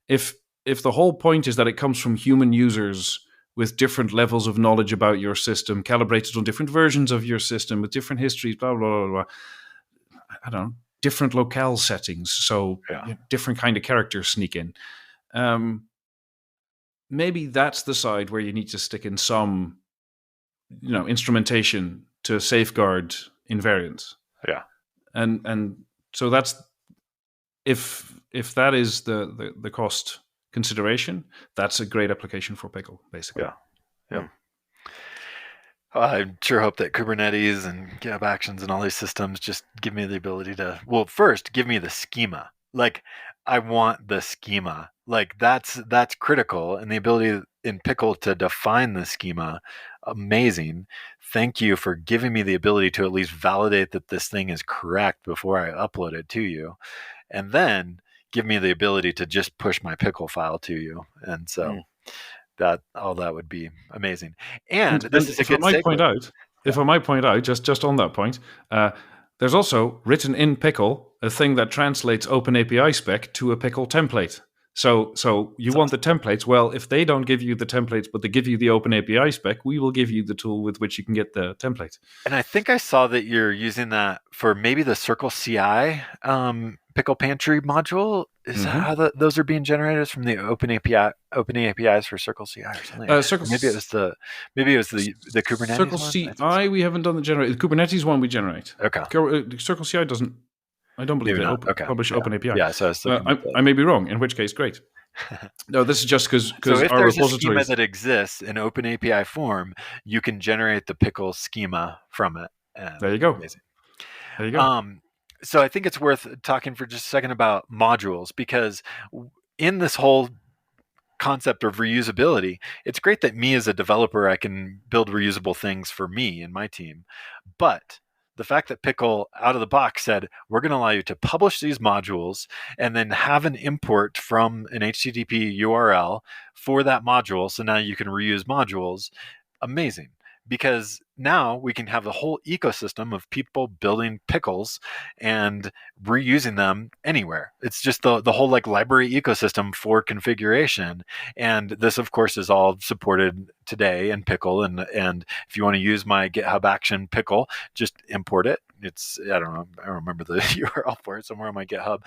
If the whole point is that it comes from human users with different levels of knowledge about your system, calibrated on different versions of your system, with different histories, blah, blah, blah, blah. I don't know, different locale settings, so different kind of characters sneak in. Maybe that's the side where you need to stick in some, instrumentation to safeguard invariance. Yeah. And so that's, if that is the cost consideration, that's a great application for Pickle, basically. Yeah. I sure hope that Kubernetes and GitHub Actions and all these systems just give me the ability to, well, first give me the schema. Like, I want the schema. Like, that's critical, and the ability in Pickle to define the schema, amazing. Thank you for giving me the ability to at least validate that this thing is correct before I upload it to you, and then give me the ability to just push my Pickle file to you. And so that would be amazing. And this is a good segue. If I might point out, just on that point, there's also written in Pickle a thing that translates OpenAPI spec to a Pickle template. So you want the templates. Well, if they don't give you the templates, but they give you the OpenAPI spec, we will give you the tool with which you can get the template. And I think I saw that you're using that for maybe the Circle CI Pickle Pantry module. Is that how those are being generated from the OpenAPIs for Circle CI or something? Maybe it was the Kubernetes Circle one? CI, we haven't done the generate. The Kubernetes one we generate. Okay. Circle CI doesn't. I don't believe they publish OpenAPI. Yeah, so I may be wrong. In which case, great. No, this is just because if our there's a repositories schema that exists in OpenAPI form, you can generate the Pickle schema from it. There you go. Amazing. There you go. So I think it's worth talking for just a second about modules, because in this whole concept of reusability, it's great that me as a developer, I can build reusable things for me and my team. But the fact that Pickle out of the box said, we're going to allow you to publish these modules and then have an import from an HTTP URL for that module. So now you can reuse modules. Amazing. Because now we can have the whole ecosystem of people building pickles and reusing them anywhere. It's just the whole like library ecosystem for configuration. And this, of course, is all supported today in Pickle. And if you want to use my GitHub Action Pickle, just import it. It's, I don't remember the URL for it, somewhere on my GitHub.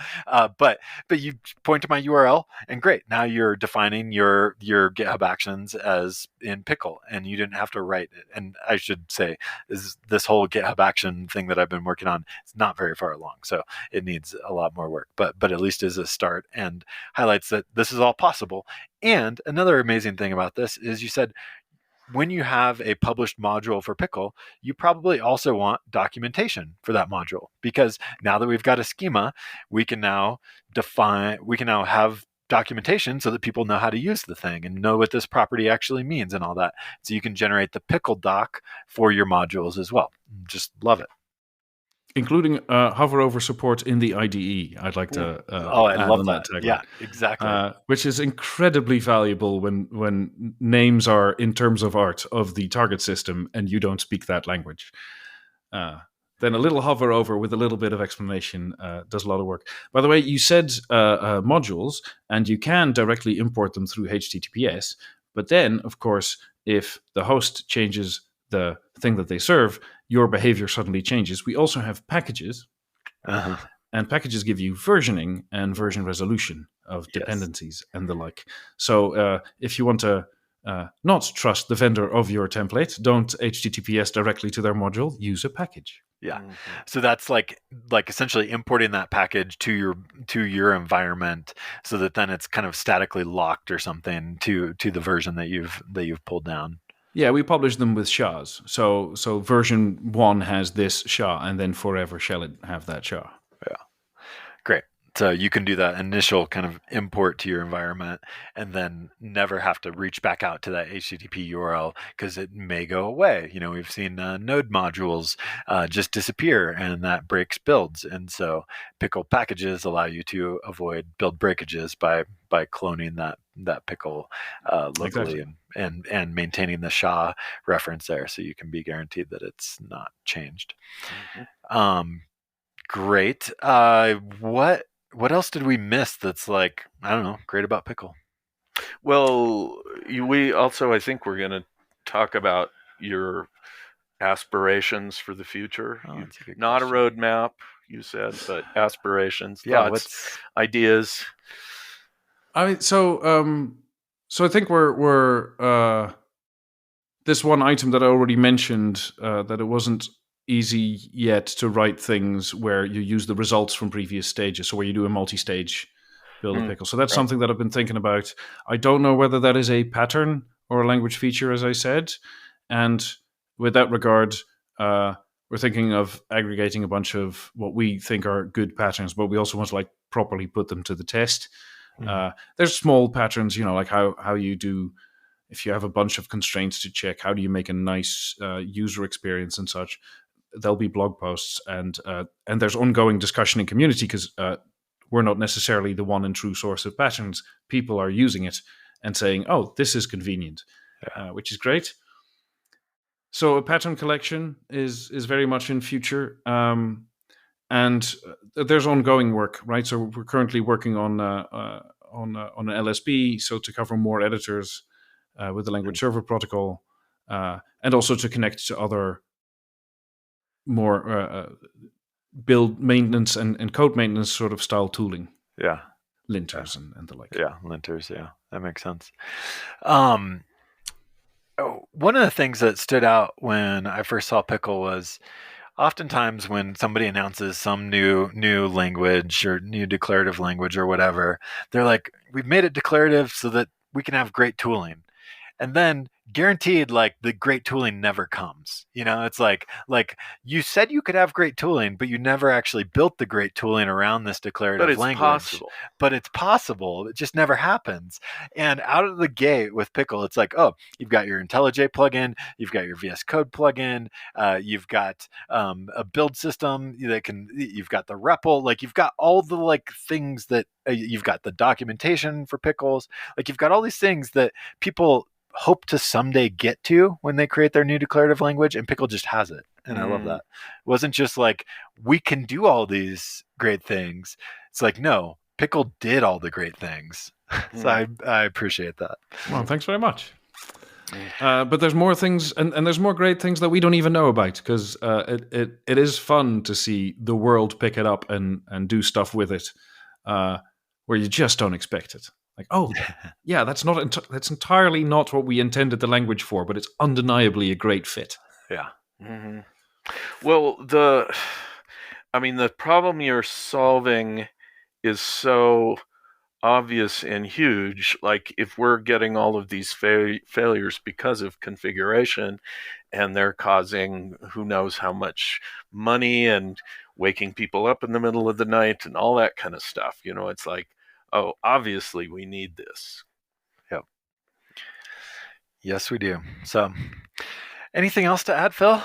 But you point to my URL and great. Now you're defining your GitHub Actions as in Pickle, and you didn't have to write it. And I should say, this whole GitHub Action thing that I've been working on, it's not very far along, so it needs a lot more work. But at least is a start and highlights that this is all possible. And another amazing thing about this is you said, when you have a published module for Pickle, you probably also want documentation for that module, because now that we've got a schema, we can now have documentation so that people know how to use the thing and know what this property actually means and all that. So you can generate the Pickle doc for your modules as well. Just love it. Including hover over support in the IDE. I'd like to I love that tagline. Yeah, exactly. Which is incredibly valuable when names are in terms of art of the target system and you don't speak that language. Then a little hover over with a little bit of explanation does a lot of work. By the way, you said modules, and you can directly import them through HTTPS. But then, of course, if the host changes the thing that they serve, your behavior suddenly changes. We also have packages, and packages give you versioning and version resolution of dependencies and the like. So if you want to not trust the vendor of your template, don't HTTPS directly to their module, use a package. Yeah. So that's like essentially importing that package to your environment, so that then it's kind of statically locked or something to the version that you've pulled down. Yeah, we publish them with SHAs. So version 1 has this SHA, and then forever shall it have that SHA. Yeah. Great. So you can do that initial kind of import to your environment and then never have to reach back out to that HTTP URL, because it may go away. We've seen node modules just disappear, and that breaks builds. And so Pickle packages allow you to avoid build breakages by cloning that Pickle locally. Exactly. And maintaining the SHA reference there, so you can be guaranteed that it's not changed. Great. What else did we miss that's great about Pickle? Well, we also, I think we're going to talk about your aspirations for the future. Not a roadmap, you said, but aspirations, thoughts, ideas. I mean, so I think we're this one item that I already mentioned, that it wasn't easy yet to write things where you use the results from previous stages, so where you do a multi-stage build a Pickle. So that's something that I've been thinking about. I don't know whether that is a pattern or a language feature, as I said. And with that regard, we're thinking of aggregating a bunch of what we think are good patterns, but we also want to properly put them to the test. There's small patterns, like how you do, if you have a bunch of constraints to check, how do you make a nice user experience and such. There'll be blog posts, and there's ongoing discussion in community, because we're not necessarily the one and true source of patterns. People are using it and saying, oh, this is convenient, which is great. So a pattern collection is very much in future. And there's ongoing work, right? So we're currently working on an LSB, so to cover more editors with the language server protocol, and also to connect to other more build maintenance and code maintenance sort of style tooling. Yeah. Linters and the like. Yeah, linters. Yeah, that makes sense. One of the things that stood out when I first saw Pickle was, oftentimes when somebody announces some new language or new declarative language or whatever, they're like, we've made it declarative so that we can have great tooling. and then guaranteed, like, the great tooling never comes. It's like you said you could have great tooling, but you never actually built the great tooling around this declarative language. Possible. But it's possible. It just never happens. And out of the gate with Pickle, it's like, oh, you've got your IntelliJ plugin, you've got your VS Code plugin, you've got a build system you've got the REPL, like you've got all the like things that you've got the documentation for Pickles, like you've got all these things that people hope to someday get to when they create their new declarative language, and Pickle just has it. And I love that. It wasn't just like, we can do all these great things. It's like, no, Pickle did all the great things. So I appreciate that. Well, thanks very much. But there's more things, and there's more great things that we don't even know about, because it is fun to see the world pick it up and do stuff with it where you just don't expect it. Like, oh, yeah, that's entirely not what we intended the language for, but it's undeniably a great fit. Yeah. Mm-hmm. Well, the problem you're solving is so obvious and huge. Like, if we're getting all of these failures because of configuration, and they're causing who knows how much money and waking people up in the middle of the night and all that kind of stuff, it's like, oh, obviously we need this. Yep. Yes, we do. So, anything else to add, Phil?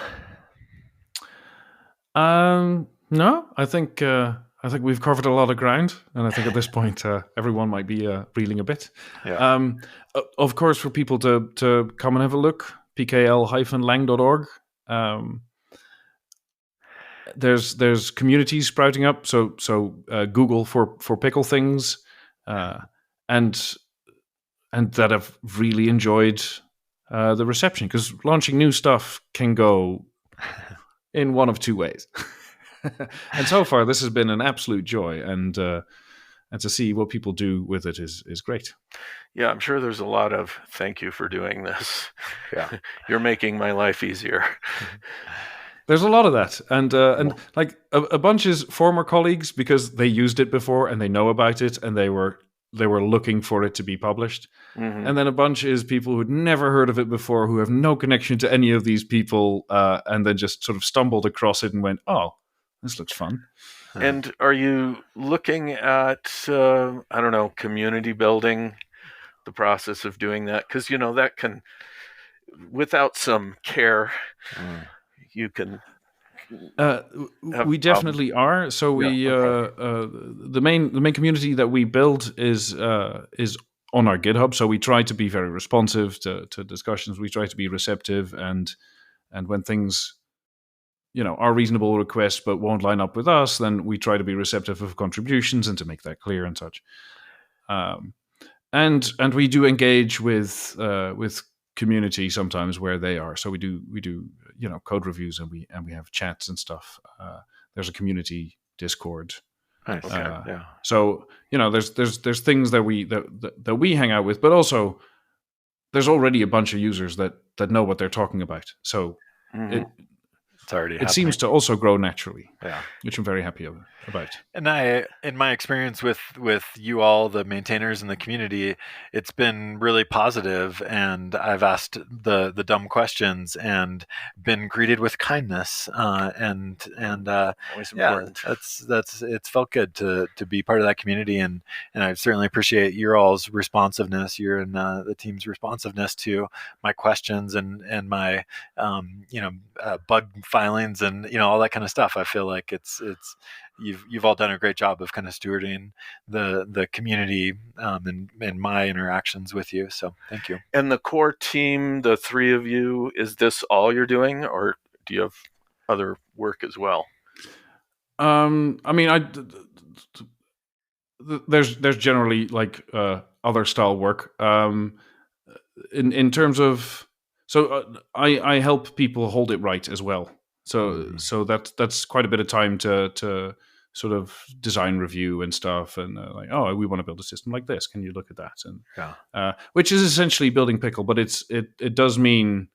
No, I think we've covered a lot of ground, and I think at this point everyone might be reeling a bit. Yeah. Of course, for people to come and have a look, pkl-lang.org. There's communities sprouting up. So Google for pickle things, and that have really enjoyed the reception, because launching new stuff can go in one of two ways. And so far, this has been an absolute joy, and to see what people do with it is great. Yeah, I'm sure there's a lot of thank you for doing this. Yeah, you're making my life easier. There's a lot of that, and like a bunch is former colleagues because they used it before and they know about it, and they were looking for it to be published. Mm-hmm. And then a bunch is people who'd never heard of it before, who have no connection to any of these people, and then just sort of stumbled across it and went, oh, this looks fun. And are you looking at, community building, the process of doing that? Because, that can, without some care, you can... we definitely are. So we the main community that we build is on our GitHub. So we try to be very responsive to discussions. We try to be receptive, and when things are reasonable requests but won't line up with us, then we try to be receptive of contributions and to make that clear and such. And we do engage with community sometimes where they are. So we do code reviews, and we have chats and stuff. There's a community Discord. Nice. Yeah. So there's things that we hang out with, but also there's already a bunch of users that know what they're talking about. So it's already it seems to also grow naturally. Yeah, which I'm very happy about. And in my experience with you all, the maintainers in the community, it's been really positive, and I've asked the dumb questions and been greeted with kindness, and always important. It's felt good to be part of that community, and I certainly appreciate your all's responsiveness, your and the team's responsiveness to my questions and my bug filings and all that kind of stuff. I feel like it's you've all done a great job of kind of stewarding the community and my interactions with you. So thank you. And the core team, the three of you, is this all you're doing, or do you have other work as well? There's generally like other style work. In terms of, I help people hold it right as well. So that's quite a bit of time to sort of design review and stuff, and we want to build a system like this. Can you look at that? And which is essentially building Pickle, but it does mean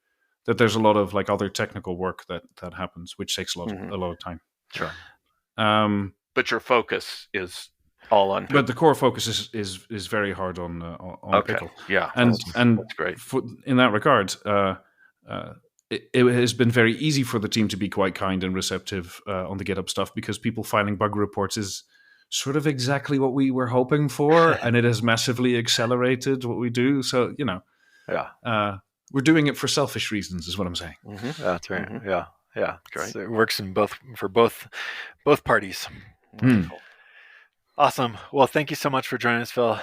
that there's a lot of like other technical work that happens, which takes a lot of time. Sure. But your focus is All on Pickle. But the core focus is very hard on Pickle. Yeah, and that's great. In that regard, it has been very easy for the team to be quite kind and receptive on the GitHub stuff, because people filing bug reports is sort of exactly what we were hoping for, and it has massively accelerated what we do. So, we're doing it for selfish reasons, is what I'm saying. Mm-hmm. That's right. Mm-hmm. Yeah. Great. So it works for both parties. Wonderful. Awesome. Well, thank you so much for joining us, Phil.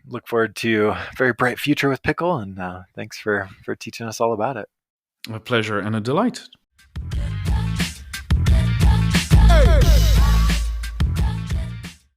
Look forward to a very bright future with Pickle, and thanks for teaching us all about it. A pleasure and a delight. Hey.